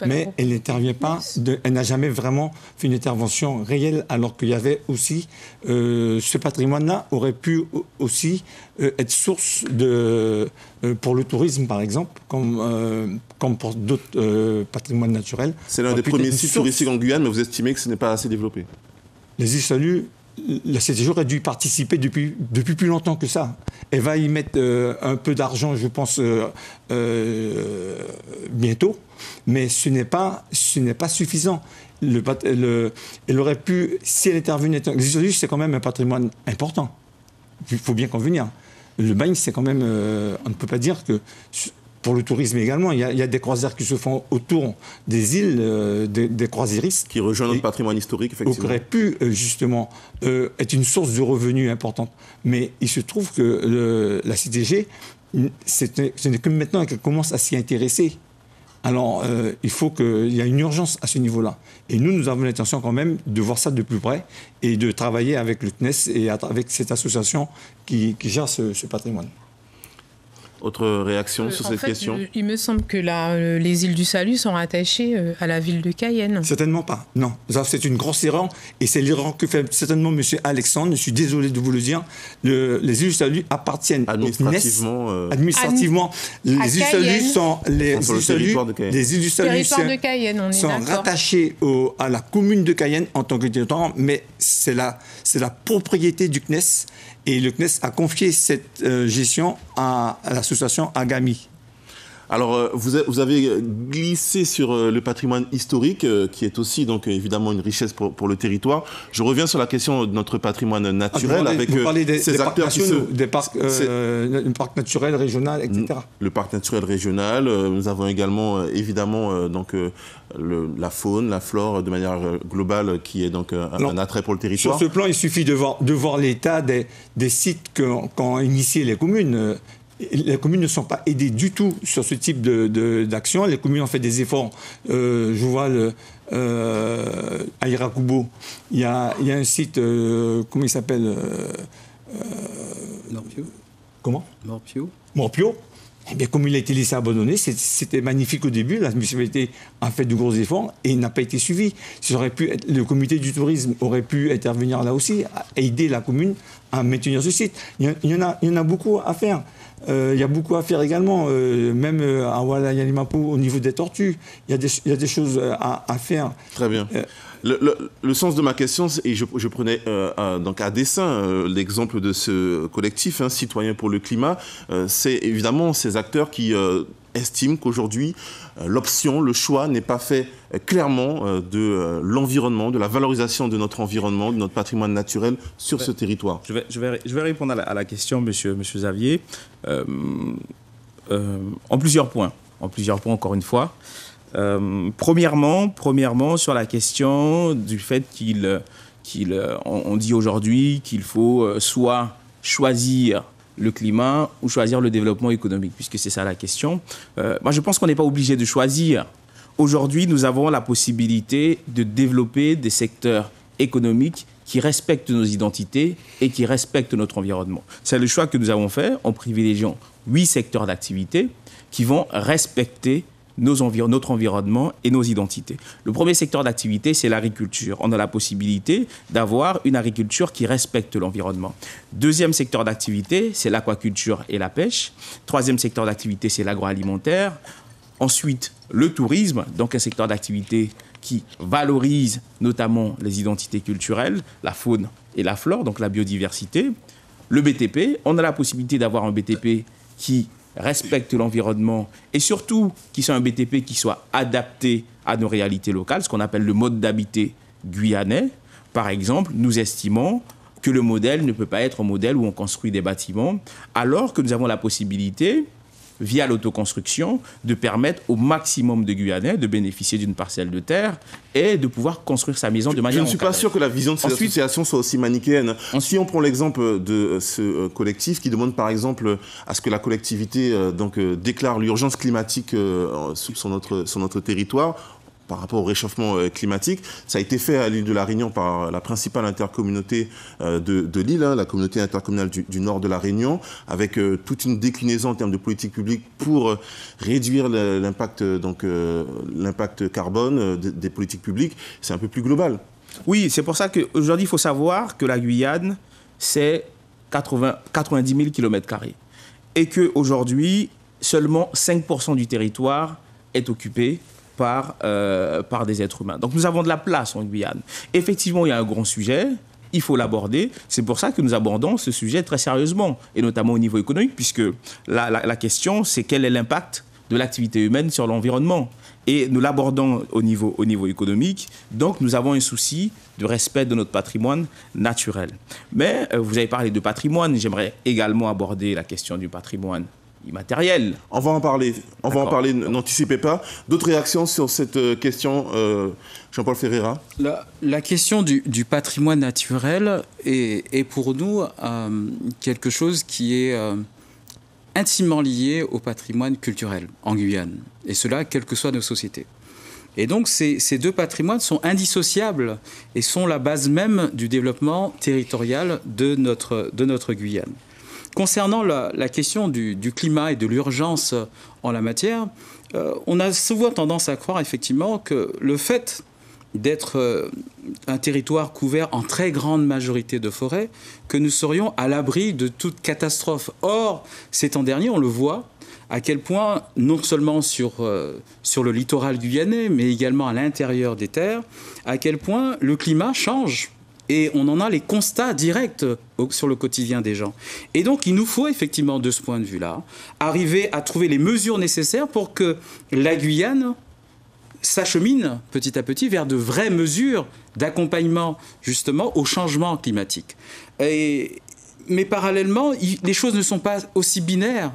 mais elle n'intervient pas. Elle n'a jamais vraiment fait une intervention réelle, alors qu'il y avait aussi ce patrimoine-là aurait pu aussi être source pour le tourisme, par exemple, comme pour d'autres patrimoines naturels. C'est l'un des premiers sites touristiques en Guyane, mais vous estimez que ce n'est pas assez développé? Les îles Salut, la CTG aurait dû participer depuis plus longtemps que ça. Elle va y mettre un peu d'argent, je pense, bientôt, mais ce n'est pas suffisant. Elle aurait pu, si elle intervenait... Les îles Salut, c'est quand même un patrimoine important. Il faut bien convenir. Le bagne, c'est quand même... on ne peut pas dire que... Pour le tourisme également, il y a des croisières qui se font autour des îles, des croisiéristes. Qui rejoignent notre patrimoine historique, effectivement. Qui aurait pu, justement, être une source de revenus importante. Mais il se trouve que la CTG, ce n'est que maintenant qu'elle commence à s'y intéresser. Alors, il faut qu'il y ait une urgence à ce niveau-là. Et nous avons l'intention quand même de voir ça de plus près et de travailler avec le CNES et avec cette association qui gère ce patrimoine. Autre réaction sur cette question? Il me semble que les îles du Salut sont rattachées à la ville de Cayenne. Certainement pas, non. C'est une grosse erreur, et c'est l'erreur que fait certainement M. Alexandre. Je suis désolé de vous le dire. Les îles du Salut appartiennent administrativement. Au CNES. Administrativement, les îles du Salut sont... Les îles du Salut sont rattachées à la commune de Cayenne en tant que territoire, mais c'est la propriété du CNES. Et le CNES a confié cette gestion à l'association Agami. Alors, vous avez glissé sur le patrimoine historique, qui est aussi, donc, évidemment, une richesse pour le territoire. Je reviens sur la question de notre patrimoine naturel. Vous parlez des acteurs nationaux, des parcs naturels régionaux, etc. Le parc naturel régional. Nous avons également, évidemment, donc, la faune, la flore, de manière globale, qui est donc un attrait pour le territoire. Sur ce plan, il suffit de voir l'état des sites qu'ont initiés les communes. Les communes ne sont pas aidées du tout sur ce type d'action. Les communes ont fait des efforts. Je vois à Irakubo, il y a un site, comment il s'appelle Morpio. Comment Morpio. Morpio. Eh bien, comme il a été laissé abandonner, c'était magnifique au début. La municipalité a fait de gros efforts et n'a pas été suivi. Le comité du tourisme aurait pu intervenir là aussi, aider la commune à maintenir ce site. Il y en a beaucoup à faire. Il y a beaucoup à faire également, même à Walla-Yalimapo au niveau des tortues. Il y a des choses à faire. Très bien. Le sens de ma question, et je prenais donc à dessein l'exemple de ce collectif, Citoyens pour le climat, c'est évidemment ces acteurs qui estiment qu'aujourd'hui, l'option, le choix n'est pas fait clairement de l'environnement, de la valorisation de notre environnement, de notre patrimoine naturel sur ce territoire. Je vais répondre à la question, monsieur Xavier, en plusieurs points. Encore une fois. Premièrement, sur la question du fait on dit aujourd'hui qu'il faut soit choisir le climat ou choisir le développement économique, puisque c'est ça la question. Moi, je pense qu'on n'est pas obligé de choisir. Aujourd'hui, nous avons la possibilité de développer des secteurs économiques qui respectent nos identités et qui respectent notre environnement. C'est le choix que nous avons fait en privilégiant 8 secteurs d'activité qui vont respecter notre environnement et nos identités. Le premier secteur d'activité, c'est l'agriculture. On a la possibilité d'avoir une agriculture qui respecte l'environnement. Deuxième secteur d'activité, c'est l'aquaculture et la pêche. Troisième secteur d'activité, c'est l'agroalimentaire. Ensuite, le tourisme, donc un secteur d'activité qui valorise notamment les identités culturelles, la faune et la flore, donc la biodiversité. Le BTP, on a la possibilité d'avoir un BTP qui respecte l'environnement et surtout qui soit un BTP qui soit adapté à nos réalités locales, ce qu'on appelle le mode d'habiter guyanais. Par exemple, nous estimons que le modèle ne peut pas être un modèle où on construit des bâtiments, alors que nous avons la possibilité, via l'autoconstruction, de permettre au maximum de Guyanais de bénéficier d'une parcelle de terre et de pouvoir construire sa maison de manière... Je ne suis pas sûr que la vision de ces associations soit aussi manichéenne. Si on prend l'exemple de ce collectif qui demande par exemple à ce que la collectivité déclare l'urgence climatique sur notre territoire, par rapport au réchauffement climatique. Ça a été fait à l'île de la Réunion par la principale intercommunauté de l'île, la communauté intercommunale du nord de la Réunion, avec toute une déclinaison en termes de politique publique pour réduire l'impact carbone des politiques publiques. C'est un peu plus global. Oui, c'est pour ça qu'aujourd'hui, il faut savoir que la Guyane, c'est 90 000 km². Et qu'aujourd'hui, seulement 5% du territoire est occupé par des êtres humains. Donc nous avons de la place en Guyane. Effectivement, il y a un grand sujet, il faut l'aborder. C'est pour ça que nous abordons ce sujet très sérieusement, et notamment au niveau économique, puisque la question, c'est quel est l'impact de l'activité humaine sur l'environnement. Et nous l'abordons au niveau économique, donc nous avons un souci de respect de notre patrimoine naturel. Mais vous avez parlé de patrimoine, j'aimerais également aborder la question du patrimoine immatériel. On va en parler, n'anticipez pas. D'autres réactions sur cette question, Jean-Paul Ferreira? La question du patrimoine naturel est pour nous quelque chose qui est intimement lié au patrimoine culturel en Guyane, et cela quelles que soient nos sociétés. Et donc ces deux patrimoines sont indissociables et sont la base même du développement territorial de notre Guyane. Concernant la question du climat et de l'urgence en la matière, on a souvent tendance à croire effectivement que le fait d'être un territoire couvert en très grande majorité de forêts, que nous serions à l'abri de toute catastrophe. Or, ces temps derniers, on le voit, à quel point, non seulement sur le littoral guyanais, mais également à l'intérieur des terres, à quel point le climat change. Et on en a les constats directs sur le quotidien des gens. Et donc, il nous faut effectivement, de ce point de vue-là, arriver à trouver les mesures nécessaires pour que la Guyane s'achemine petit à petit vers de vraies mesures d'accompagnement, justement, au changement climatique. Mais parallèlement, les choses ne sont pas aussi binaires,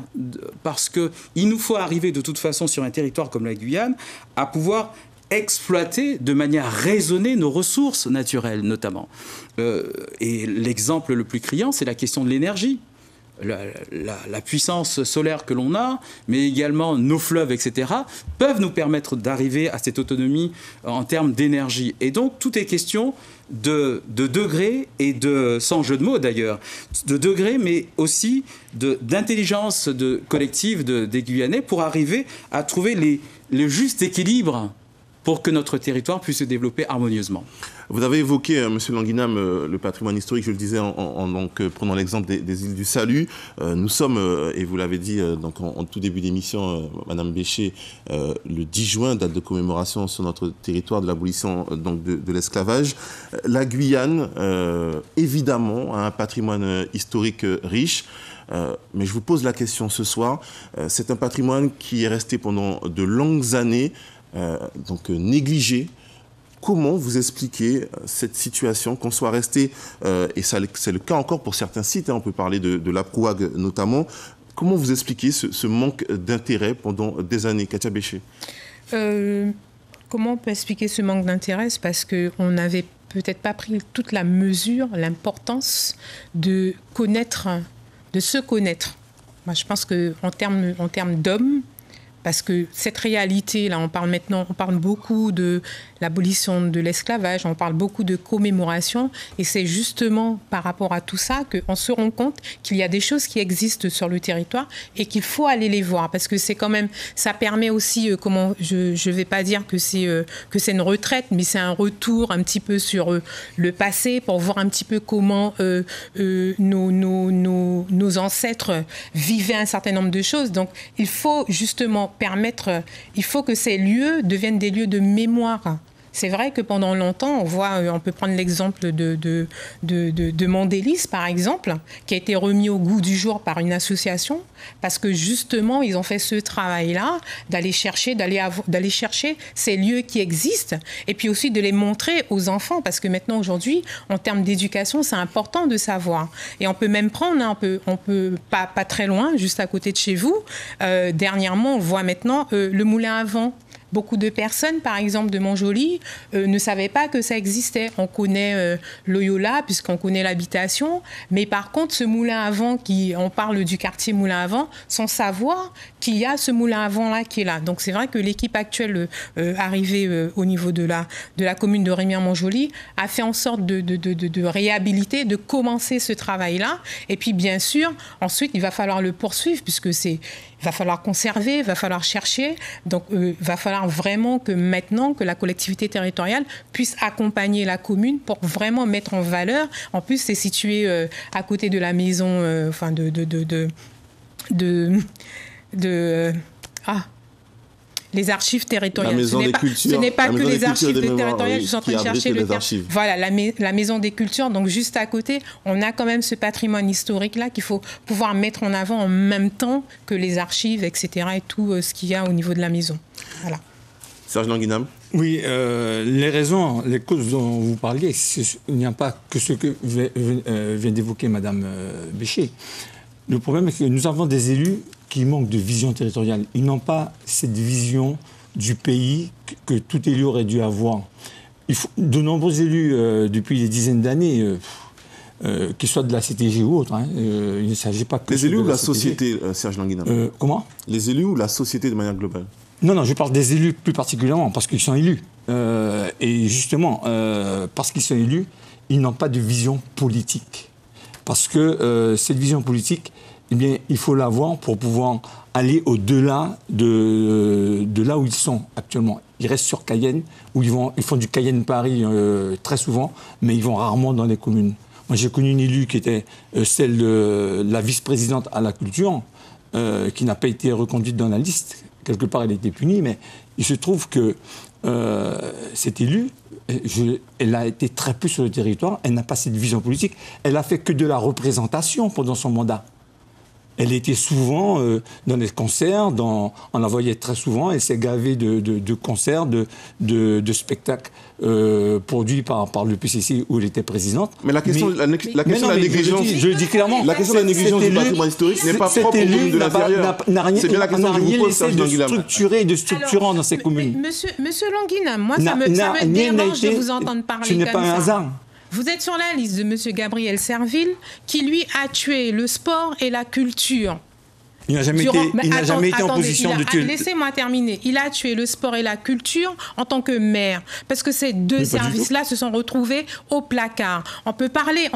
parce qu'il nous faut arriver de toute façon sur un territoire comme la Guyane à pouvoir exploiter de manière raisonnée nos ressources naturelles, notamment. Et l'exemple le plus criant, c'est la question de l'énergie. la puissance solaire que l'on a, mais également nos fleuves, etc., peuvent nous permettre d'arriver à cette autonomie en termes d'énergie. Et donc, tout est question de degrés et sans jeu de mots d'ailleurs, de degrés, mais aussi d'intelligence collective des Guyanais pour arriver à trouver le juste équilibre pour que notre territoire puisse se développer harmonieusement. Vous avez évoqué, M. Languinam, le patrimoine historique, je le disais prenant l'exemple des îles du Salut. Nous sommes, et vous l'avez dit en tout début d'émission, Mme Bécher, le 10 juin, date de commémoration sur notre territoire de l'abolition de l'esclavage. La Guyane, évidemment, a un patrimoine historique riche. Mais je vous pose la question ce soir. C'est un patrimoine qui est resté pendant de longues années négligé. Comment vous expliquez cette situation, qu'on soit resté, et c'est le cas encore pour certains sites, on peut parler de la Prouague notamment, comment vous expliquez ce manque d'intérêt pendant des années, Katia Bécher? Comment on peut expliquer ce manque d'intérêt? C'est parce qu'on n'avait peut-être pas pris toute la mesure, l'importance de se connaître. Moi, je pense qu'en termes d'hommes, parce que cette réalité-là, on parle beaucoup de l'abolition de l'esclavage, on parle beaucoup de commémoration, et c'est justement par rapport à tout ça qu'on se rend compte qu'il y a des choses qui existent sur le territoire et qu'il faut aller les voir, parce que c'est quand même, ça permet aussi, je vais pas dire que c'est une retraite, mais c'est un retour un petit peu sur le passé pour voir un petit peu comment nos ancêtres vivaient un certain nombre de choses. Donc il faut justement il faut que ces lieux deviennent des lieux de mémoire. C'est vrai que pendant longtemps, on peut prendre l'exemple de Mandélis, par exemple, qui a été remis au goût du jour par une association, parce que justement, ils ont fait ce travail-là, d'aller chercher ces lieux qui existent, et puis aussi de les montrer aux enfants, parce que maintenant, aujourd'hui, en termes d'éducation, c'est important de savoir. Et on peut même prendre, on peut pas très loin, juste à côté de chez vous, dernièrement, on voit maintenant le moulin à vent. Beaucoup de personnes, par exemple de Montjoly, ne savaient pas que ça existait. On connaît Loyola, puisqu'on connaît l'habitation, mais par contre, ce moulin à vent, on parle du quartier moulin à vent, sans savoir qu'il y a ce moulin à vent-là qui est là. Donc c'est vrai que l'équipe actuelle arrivée au niveau de la commune de Remire-Montjoly a fait en sorte de réhabiliter, de commencer ce travail-là. Et puis bien sûr, ensuite, il va falloir le poursuivre, puisque il va falloir conserver, il va falloir chercher. Donc, il va falloir vraiment que maintenant, que la collectivité territoriale puisse accompagner la commune pour vraiment mettre en valeur. En plus, c'est situé à côté de la maison, les archives territoriales. La maison des cultures. Ce n'est pas que les archives territoriales, je suis en train de chercher le terme. Voilà, la maison des cultures. Donc, juste à côté, on a quand même ce patrimoine historique-là qu'il faut pouvoir mettre en avant en même temps que les archives, etc. et tout ce qu'il y a au niveau de la maison. Voilà. Serge Languinam. Oui, les raisons, les causes dont vous parliez, il n'y a pas que ce que vient d'évoquer Mme Bécher. Le problème est que nous avons des élus qui manquent de vision territoriale. Ils n'ont pas cette vision du pays que tout élu aurait dû avoir. De nombreux élus, depuis des dizaines d'années, qu'ils soient de la CTG ou autre, il ne s'agit pas que... Les élus ou la société, Serge Languinam? Comment? Les élus ou la société de manière globale? Non, je parle des élus plus particulièrement, parce qu'ils sont élus. Et justement, parce qu'ils sont élus, ils n'ont pas de vision politique. Parce que cette vision politique, eh bien, il faut l'avoir pour pouvoir aller au-delà de là où ils sont actuellement. Ils restent sur Cayenne, où ils font du Cayenne-Paris très souvent, mais ils vont rarement dans les communes. Moi, j'ai connu une élue qui était celle de la vice-présidente à la culture, qui n'a pas été reconduite dans la liste. Quelque part, elle a été punie, mais il se trouve que cette élue, elle a été très peu sur le territoire, elle n'a pas cette vision politique, elle a fait que de la représentation pendant son mandat. Elle était souvent dans les concerts, on la voyait très souvent, elle s'est gavée de concerts, de spectacles produits par le PCC où elle était présidente. Mais la question de la négligence... Je le dis clairement. La question de la négligence du patrimoine historique n'est pas propre aux communes de l'intérieur. C'est bien la question que je vous pose, Serge Languinam. De structurant dans ces communes. Monsieur Languinam, moi ça me dérange de vous entendre parler ce n'est pas un hasard. Vous êtes sur la liste de M. Gabriel Serville, qui lui a tué le sport et la culture. Il n'a jamais été en position de tuer. Laissez-moi terminer. Il a tué le sport et la culture en tant que maire, parce que ces deux services-là se sont retrouvés au placard. On parlait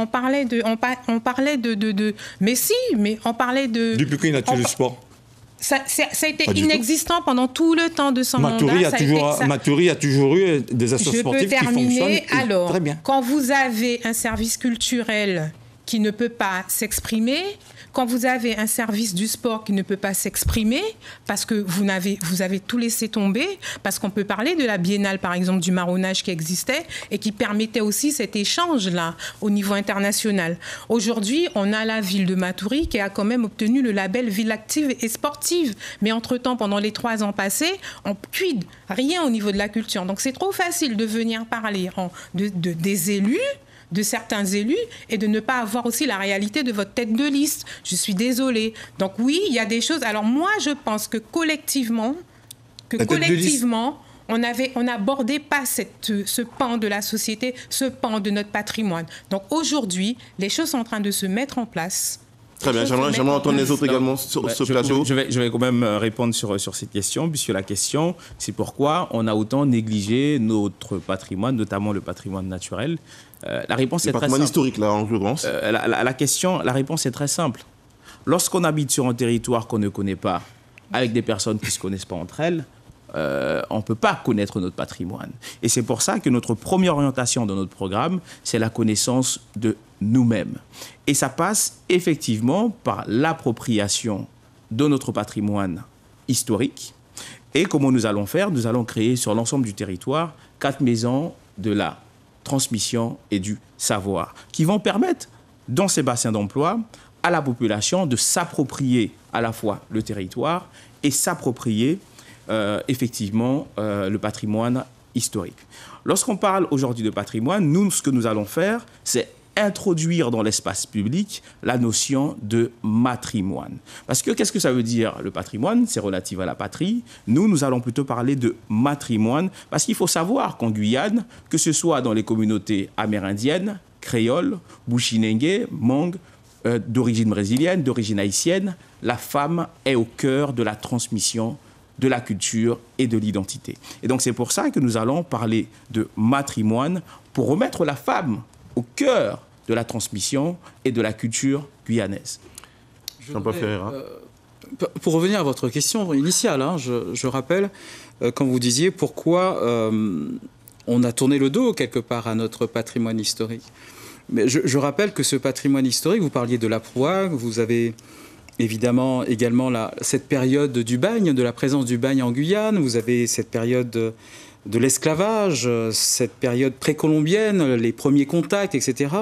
de. Mais si, mais on parlait de. Depuis quand il a tué le sport? Ça a été inexistant pendant tout le temps de son mandat. Mathury a toujours eu des associations sportives qui fonctionnent. Alors, très bien. Quand vous avez un service culturel qui ne peut pas s'exprimer, quand vous avez un service du sport qui ne peut pas s'exprimer, parce que vous avez tout laissé tomber, parce qu'on peut parler de la biennale, par exemple, du marronnage qui existait et qui permettait aussi cet échange-là au niveau international. Aujourd'hui, on a la ville de Mathury qui a quand même obtenu le label ville active et sportive. Mais entre-temps, pendant les 3 ans passés, on quid, rien au niveau de la culture. Donc c'est trop facile de venir parler des élus, de certains élus, et de ne pas avoir aussi la réalité de votre tête de liste. Je suis désolée. Donc oui, il y a des choses. Alors moi, je pense que collectivement, on n'abordait pas ce pan de la société, ce pan de notre patrimoine. Donc aujourd'hui, les choses sont en train de se mettre en place. Très bien, j'aimerais entendre les autres également sur ce plateau. Je vais quand même répondre sur cette question, puisque la question, c'est pourquoi on a autant négligé notre patrimoine, notamment le patrimoine naturel. La réponse est très simple. Le patrimoine historique, là, en l'occurrence. La réponse est très simple. Lorsqu'on habite sur un territoire qu'on ne connaît pas, avec des personnes qui ne se connaissent pas entre elles, on ne peut pas connaître notre patrimoine. Et c'est pour ça que notre première orientation dans notre programme, c'est la connaissance de nous-mêmes. Et ça passe effectivement par l'appropriation de notre patrimoine historique. Et comment nous allons faire? Nous allons créer sur l'ensemble du territoire 4 maisons de la transmission et du savoir, qui vont permettre, dans ces bassins d'emploi, à la population de s'approprier à la fois le territoire et s'approprier effectivement le patrimoine historique. Lorsqu'on parle aujourd'hui de patrimoine, nous, ce que nous allons faire, c'est introduire dans l'espace public la notion de matrimoine. Parce que qu'est-ce que ça veut dire le patrimoine? C'est relatif à la patrie. Nous allons plutôt parler de matrimoine, parce qu'il faut savoir qu'en Guyane, que ce soit dans les communautés amérindiennes, créoles, bushinengue, mang, d'origine brésilienne, d'origine haïtienne, la femme est au cœur de la transmission de la culture et de l'identité. Et donc c'est pour ça que nous allons parler de matrimoine, pour remettre la femme au cœur de la transmission et de la culture guyanaise. Jean-Paul Ferreira. Pour revenir à votre question initiale, je rappelle, quand vous disiez pourquoi on a tourné le dos quelque part à notre patrimoine historique. Mais je rappelle que ce patrimoine historique, vous parliez de la proie, vous avez évidemment également cette période du bagne, de la présence du bagne en Guyane, vous avez cette période de l'esclavage, cette période précolombienne, les premiers contacts, etc.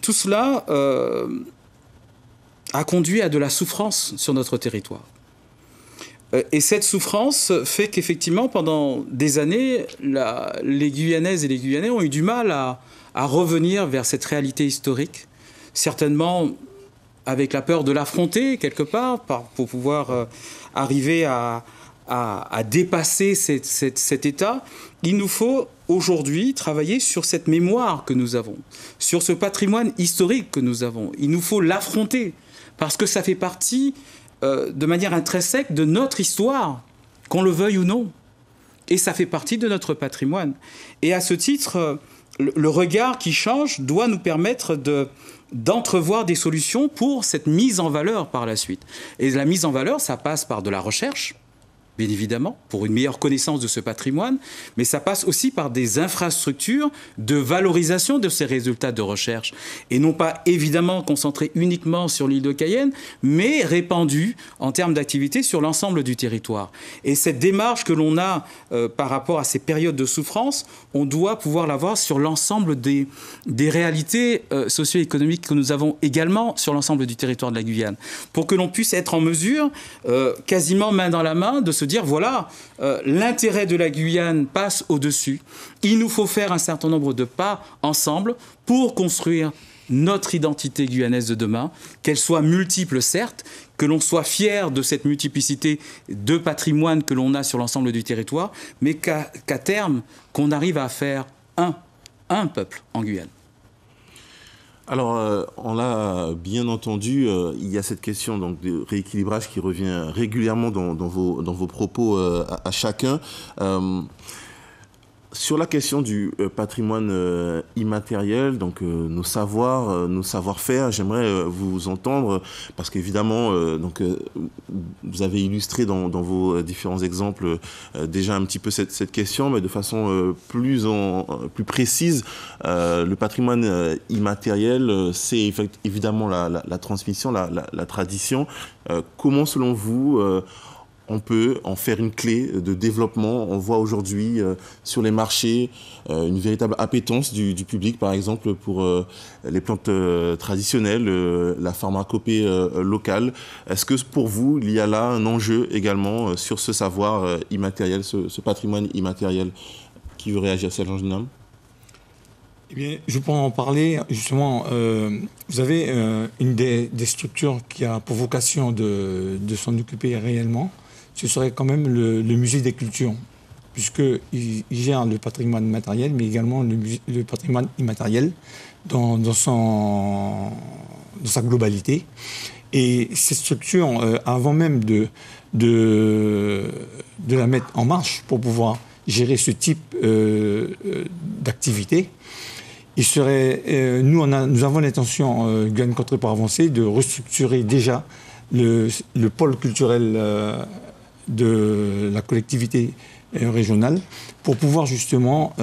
Tout cela a conduit à de la souffrance sur notre territoire. Et cette souffrance fait qu'effectivement, pendant des années, les Guyanaises et les Guyanais ont eu du mal à revenir vers cette réalité historique, certainement avec la peur de l'affronter quelque part, pour pouvoir arriver à dépasser cet état. Il nous faut aujourd'hui travailler sur cette mémoire que nous avons, sur ce patrimoine historique que nous avons. Il nous faut l'affronter, parce que ça fait partie de manière intrinsèque de notre histoire, qu'on le veuille ou non. Et ça fait partie de notre patrimoine. Et à ce titre, le regard qui change doit nous permettre d'entrevoir des solutions pour cette mise en valeur par la suite. Et la mise en valeur, ça passe par de la recherche, bien évidemment, pour une meilleure connaissance de ce patrimoine, mais ça passe aussi par des infrastructures de valorisation de ces résultats de recherche. Et non pas, évidemment, concentrés uniquement sur l'île de Cayenne, mais répandus en termes d'activité sur l'ensemble du territoire. Et cette démarche que l'on a par rapport à ces périodes de souffrance, on doit pouvoir l'avoir sur l'ensemble des réalités socio-économiques que nous avons également sur l'ensemble du territoire de la Guyane, pour que l'on puisse être en mesure, quasiment main dans la main, de se dire, voilà, l'intérêt de la Guyane passe au-dessus. Il nous faut faire un certain nombre de pas ensemble pour construire notre identité guyanaise de demain, qu'elle soit multiple, certes, que l'on soit fier de cette multiplicité de patrimoine que l'on a sur l'ensemble du territoire, mais qu'à terme, qu'on arrive à faire un peuple en Guyane. Alors, on l'a bien entendu, il y a cette question donc, de rééquilibrage qui revient régulièrement dans vos propos à chacun. Sur la question du patrimoine immatériel, donc nos savoir-faire, j'aimerais vous entendre, parce qu'évidemment, vous avez illustré dans vos différents exemples déjà un petit peu cette question, mais de façon plus précise. Le patrimoine immatériel, c'est évidemment la transmission, la tradition. Comment, selon vous, on peut en faire une clé de développement? On voit aujourd'hui sur les marchés une véritable appétence du public, par exemple, pour les plantes traditionnelles, la pharmacopée locale. Est-ce que pour vous, il y a là un enjeu également sur ce savoir immatériel, ce patrimoine immatériel? Qui veut réagir, Serge Ginam? Eh bien, je peux en parler. Justement, vous avez une des structures qui a pour vocation de s'en occuper réellement. Ce serait quand même le musée des cultures, puisqu'il gère le patrimoine matériel, mais également le patrimoine immatériel dans sa globalité. Et cette structure, avant même de la mettre en marche pour pouvoir gérer ce type d'activité, il serait, nous avons l'intention, Guyane Contrée pour avancer, de restructurer déjà le pôle culturel de la collectivité régionale pour pouvoir justement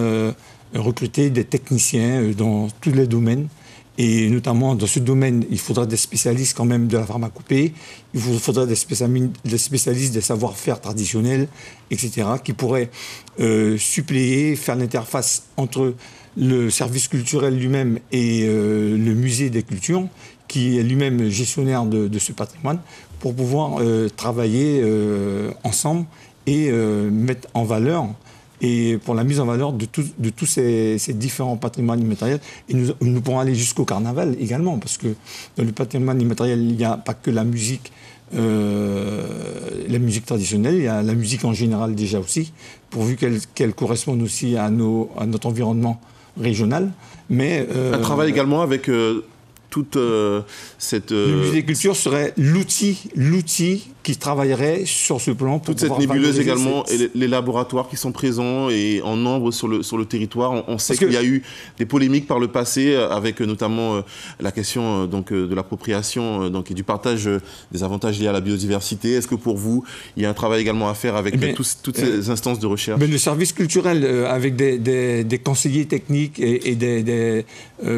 recruter des techniciens dans tous les domaines. Et notamment dans ce domaine, il faudra des spécialistes quand même de la pharmacopée, il faudra des spécialistes des savoir-faire traditionnels, etc., qui pourraient suppléer, faire l'interface entre le service culturel lui-même et le musée des cultures, qui est lui-même gestionnaire de ce patrimoine, pour pouvoir travailler ensemble et mettre en valeur, et pour la mise en valeur de tous ces différents patrimoines immatériels. Et nous pourrons aller jusqu'au carnaval également, parce que dans le patrimoine immatériel, il n'y a pas que la musique traditionnelle, il y a la musique en général déjà aussi, pourvu qu'elle corresponde aussi à notre environnement régional. Mais un travail également avec toute cette... Le musée des cultures serait l'outil qui travaillerait sur ce plan. Pour toute cette nébuleuse également, et les laboratoires qui sont présents et en nombre sur le territoire. On sait qu'il y a eu des polémiques par le passé, avec notamment la question de l'appropriation et du partage des avantages liés à la biodiversité. Est-ce que pour vous, il y a un travail également à faire avec toutes ces instances de recherche? Le service culturel, avec des conseillers techniques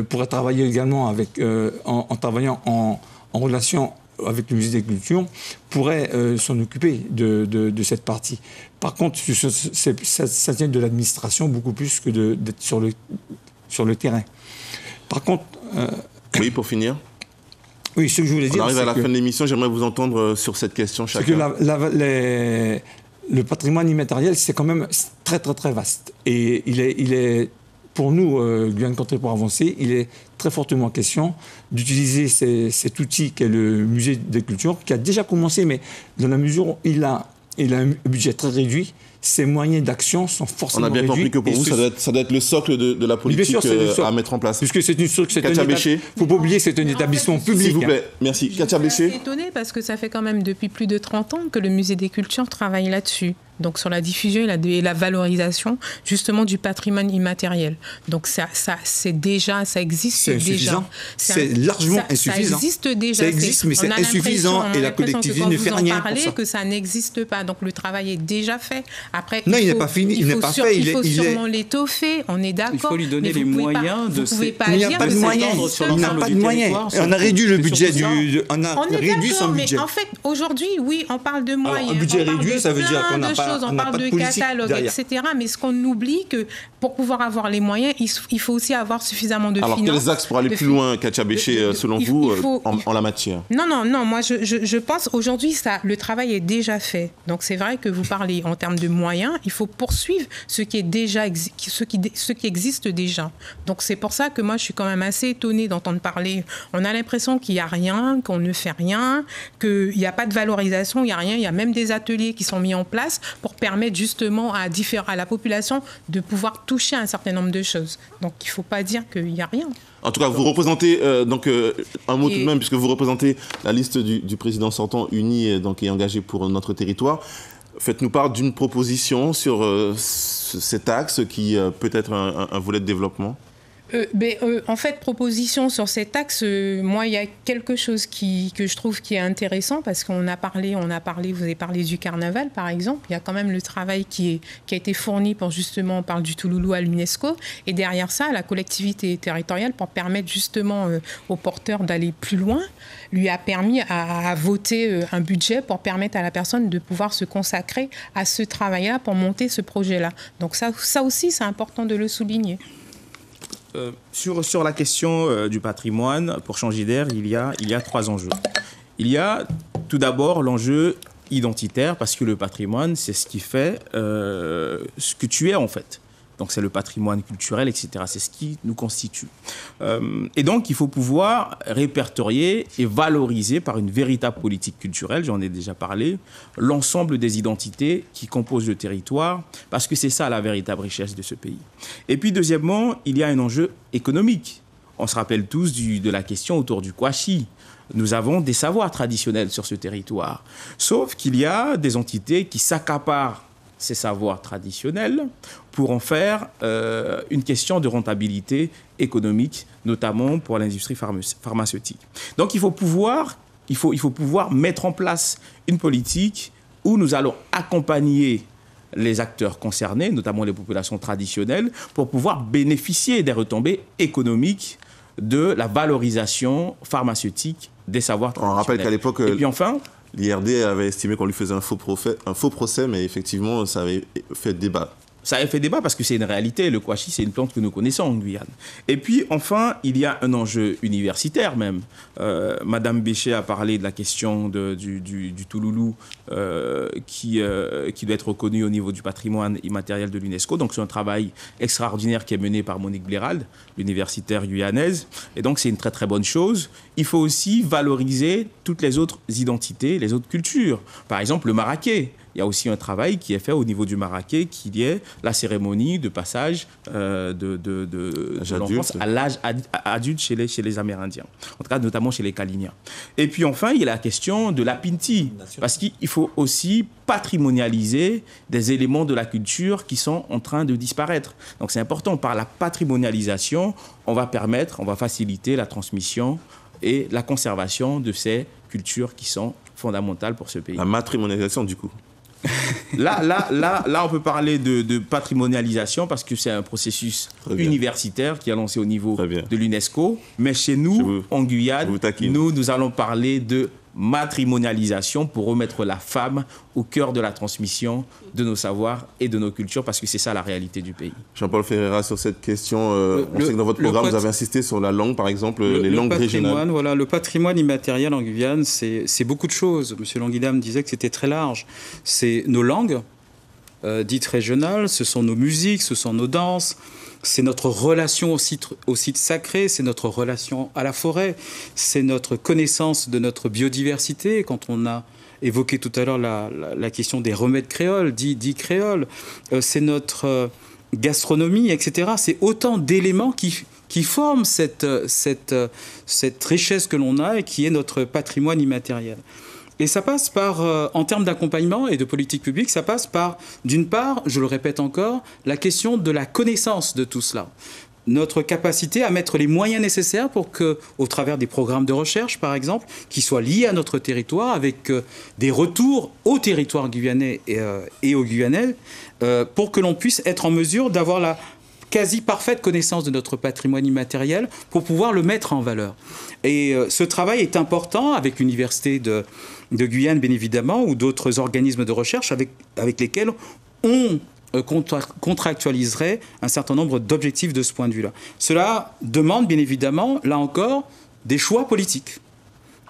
pourrait travailler également avec... en travaillant en relation avec le musée des cultures, pourrait s'en occuper de cette partie. Par contre, ça tient de l'administration beaucoup plus que d'être sur le terrain. Par contre... oui, pour finir. Oui, ce que je voulais dire... On arrive à la fin de l'émission, j'aimerais vous entendre sur cette question chacun. C'est que le patrimoine immatériel, c'est quand même très, très, très vaste. Et il est pour nous, Guyane Contrée pour avancer, il est très fortement question d'utiliser cet outil qu'est le musée des cultures, qui a déjà commencé, mais dans la mesure où il a un budget très réduit, ses moyens d'action sont forcément réduits. On a bien compris que pour vous, ça doit être le socle de la politique à mettre en place. Puisque c'est une structure, il ne faut pas oublier, c'est un établissement public. S'il vous plaît, merci. Katia Béché. Je suis étonnée parce que ça fait quand même depuis plus de 30 ans que le musée des cultures travaille là-dessus. Donc sur la diffusion et la valorisation justement du patrimoine immatériel. Donc ça existe déjà. C'est largement insuffisant. Ça existe déjà. Ça existe, mais c'est insuffisant et la collectivité ne fait rien pour ça. Que ça n'existe pas. Donc le travail est déjà fait. Après, non, il n'est pas fini, il n'est pas fait. Il faut sûrement l'étoffer. On est d'accord. Il faut lui donner les moyens de. Il n'y a pas de moyens. Il n'a pas de moyens. On a réduit le budget on a réduit son budget. Mais en fait, aujourd'hui, oui, on parle de moyens. Un budget réduit, ça veut dire qu'on n'a pas. On parle de catalogue, etc. Mais ce qu'on oublie, que pour pouvoir avoir les moyens, il faut aussi avoir suffisamment de finances. Alors, quels axes pour aller plus loin, Katia Béché, selon vous, en la matière? Non. Moi, je pense aujourd'hui, le travail est déjà fait. Donc, c'est vrai que vous parlez en termes de moyens. Il faut poursuivre ce qui existe déjà. Donc, c'est pour ça que moi, je suis quand même assez étonnée d'entendre parler. On a l'impression qu'il n'y a rien, qu'on ne fait rien, qu'il n'y a pas de valorisation, il n'y a rien. Il y a même des ateliers qui sont mis en place. pour permettre justement à la population de pouvoir toucher un certain nombre de choses. Donc il ne faut pas dire qu'il n'y a rien. En tout cas, vous représentez, un mot tout de même, puisque vous représentez la liste du président sortant uni et engagé pour notre territoire. Faites-nous part d'une proposition sur cet axe qui peut être un volet de développement. En fait, proposition sur cet axe, moi, il y a quelque chose que je trouve qui est intéressant parce qu'on a parlé, vous avez parlé du carnaval, par exemple. Il y a quand même le travail qui a été fourni pour justement, on parle du Touloulou à l'UNESCO. Et derrière ça, la collectivité territoriale, pour permettre justement aux porteurs d'aller plus loin, lui a permis à voter un budget pour permettre à la personne de pouvoir se consacrer à ce travail-là pour monter ce projet-là. Donc ça aussi, c'est important de le souligner. Sur la question du patrimoine, pour changer d'air, il y a 3 enjeux. Il y a tout d'abord l'enjeu identitaire, parce que le patrimoine, c'est ce qui fait ce que tu es en fait. Donc c'est le patrimoine culturel, etc. C'est ce qui nous constitue. Et donc il faut pouvoir répertorier et valoriser par une véritable politique culturelle, j'en ai déjà parlé, l'ensemble des identités qui composent le territoire, parce que c'est ça la véritable richesse de ce pays. Et puis deuxièmement, il y a un enjeu économique. On se rappelle tous de la question autour du Kouachi. Nous avons des savoirs traditionnels sur ce territoire. Sauf qu'il y a des entités qui s'accaparent ces savoirs traditionnels pour en faire une question de rentabilité économique, notamment pour l'industrie pharmaceutique. Donc il faut pouvoir mettre en place une politique où nous allons accompagner les acteurs concernés, notamment les populations traditionnelles, pour pouvoir bénéficier des retombées économiques de la valorisation pharmaceutique des savoirs traditionnels. On rappelle qu'à l'époque, et puis enfin, l'IRD avait estimé qu'on lui faisait un faux procès, mais effectivement, ça avait fait débat. Ça a fait débat parce que c'est une réalité. Le Kouachi, c'est une plante que nous connaissons en Guyane. Et puis, enfin, il y a un enjeu universitaire même. Madame Béchet a parlé de la question du Touloulou qui doit être reconnu au niveau du patrimoine immatériel de l'UNESCO. Donc, c'est un travail extraordinaire qui est mené par Monique Blérald, l'universitaire guyanaise. Et donc, c'est une très, très bonne chose. Il faut aussi valoriser toutes les autres identités, les autres cultures. Par exemple, le Maraquet. Il y a aussi un travail qui est fait au niveau du Maraquet, qui est la cérémonie de passage de l'enfance à l'âge adulte chez les Amérindiens, en tout cas notamment chez les Kalinias. Et puis enfin, il y a la question de la Pinti, parce qu'il faut aussi patrimonialiser des éléments de la culture qui sont en train de disparaître. Donc c'est important, par la patrimonialisation, on va faciliter la transmission et la conservation de ces cultures qui sont fondamentales pour ce pays. La matrimonialisation, du coup. Là, on peut parler de patrimonialisation parce que c'est un processus universitaire qui est lancé au niveau de l'UNESCO. Mais chez nous, en Guyane, nous allons parler de matrimonialisation pour remettre la femme au cœur de la transmission de nos savoirs et de nos cultures, parce que c'est ça la réalité du pays. Jean-Paul Ferreira, sur cette question, on sait que dans votre programme, vous avez insisté sur la langue, par exemple, les langues régionales. Voilà, le patrimoine immatériel en Guyane, c'est beaucoup de choses. Monsieur Languidam disait que c'était très large. C'est nos langues dites régionales, ce sont nos musiques, ce sont nos danses, c'est notre relation au site sacré, c'est notre relation à la forêt, c'est notre connaissance de notre biodiversité. Quand on a évoqué tout à l'heure la question des remèdes créoles, dits créoles, c'est notre gastronomie, etc. C'est autant d'éléments qui forment cette richesse que l'on a et qui est notre patrimoine immatériel. Et ça passe par, en termes d'accompagnement et de politique publique, ça passe par, d'une part, je le répète encore, la question de la connaissance de tout cela. Notre capacité à mettre les moyens nécessaires pour que, au travers des programmes de recherche, par exemple, qui soient liés à notre territoire, avec des retours au territoire guyanais et aux Guyanais, pour que l'on puisse être en mesure d'avoir la quasi parfaite connaissance de notre patrimoine immatériel pour pouvoir le mettre en valeur. Et ce travail est important avec l'Université de Guyane, bien évidemment, ou d'autres organismes de recherche avec lesquels on contractualiserait un certain nombre d'objectifs de ce point de vue-là. Cela demande, bien évidemment, là encore, des choix politiques.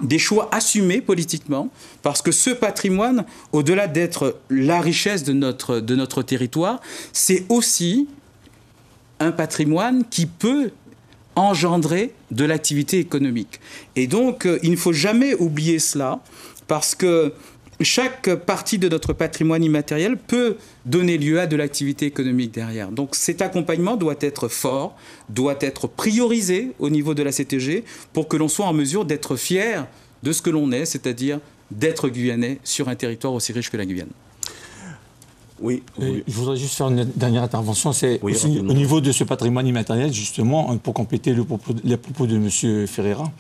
Des choix assumés politiquement, parce que ce patrimoine, au-delà d'être la richesse de notre territoire, c'est aussi un patrimoine qui peut engendrer de l'activité économique. Et donc, il ne faut jamais oublier cela, parce que chaque partie de notre patrimoine immatériel peut donner lieu à de l'activité économique derrière. Donc cet accompagnement doit être fort, doit être priorisé au niveau de la CTG pour que l'on soit en mesure d'être fier de ce que l'on est, c'est-à-dire d'être guyanais sur un territoire aussi riche que la Guyane. Oui. Je voudrais juste faire une dernière intervention. C'est aussi au niveau de ce patrimoine immatériel, justement, pour compléter les propos de M. Ferreira.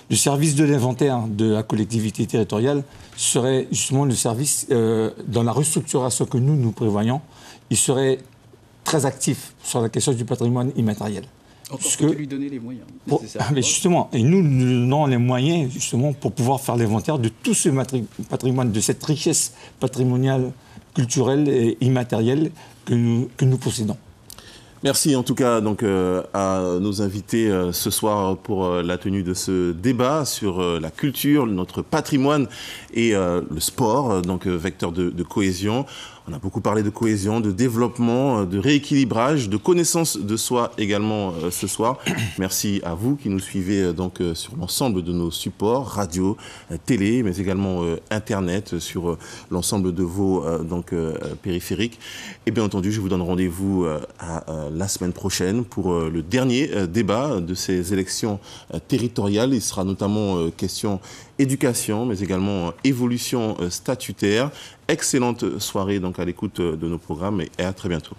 Le service de l'inventaire de la collectivité territoriale serait justement le service, dans la restructuration que nous prévoyons, il serait très actif sur la question du patrimoine immatériel. Faut lui donner les moyens. Mais justement, et nous donnons les moyens justement pour pouvoir faire l'inventaire de tout ce patrimoine, de cette richesse patrimoniale, culturelle et immatérielle que nous possédons. Merci en tout cas donc, à nos invités ce soir pour la tenue de ce débat sur la culture, notre patrimoine et le sport, donc vecteur de cohésion. On a beaucoup parlé de cohésion, de développement, de rééquilibrage, de connaissance de soi également ce soir. Merci à vous qui nous suivez donc sur l'ensemble de nos supports, radio, télé, mais également Internet, sur l'ensemble de vos périphériques. Et bien entendu, je vous donne rendez-vous à la semaine prochaine pour le dernier débat de ces élections territoriales. Il sera notamment question éducation, mais également évolution statutaire. Excellente soirée donc à l'écoute de nos programmes et à très bientôt.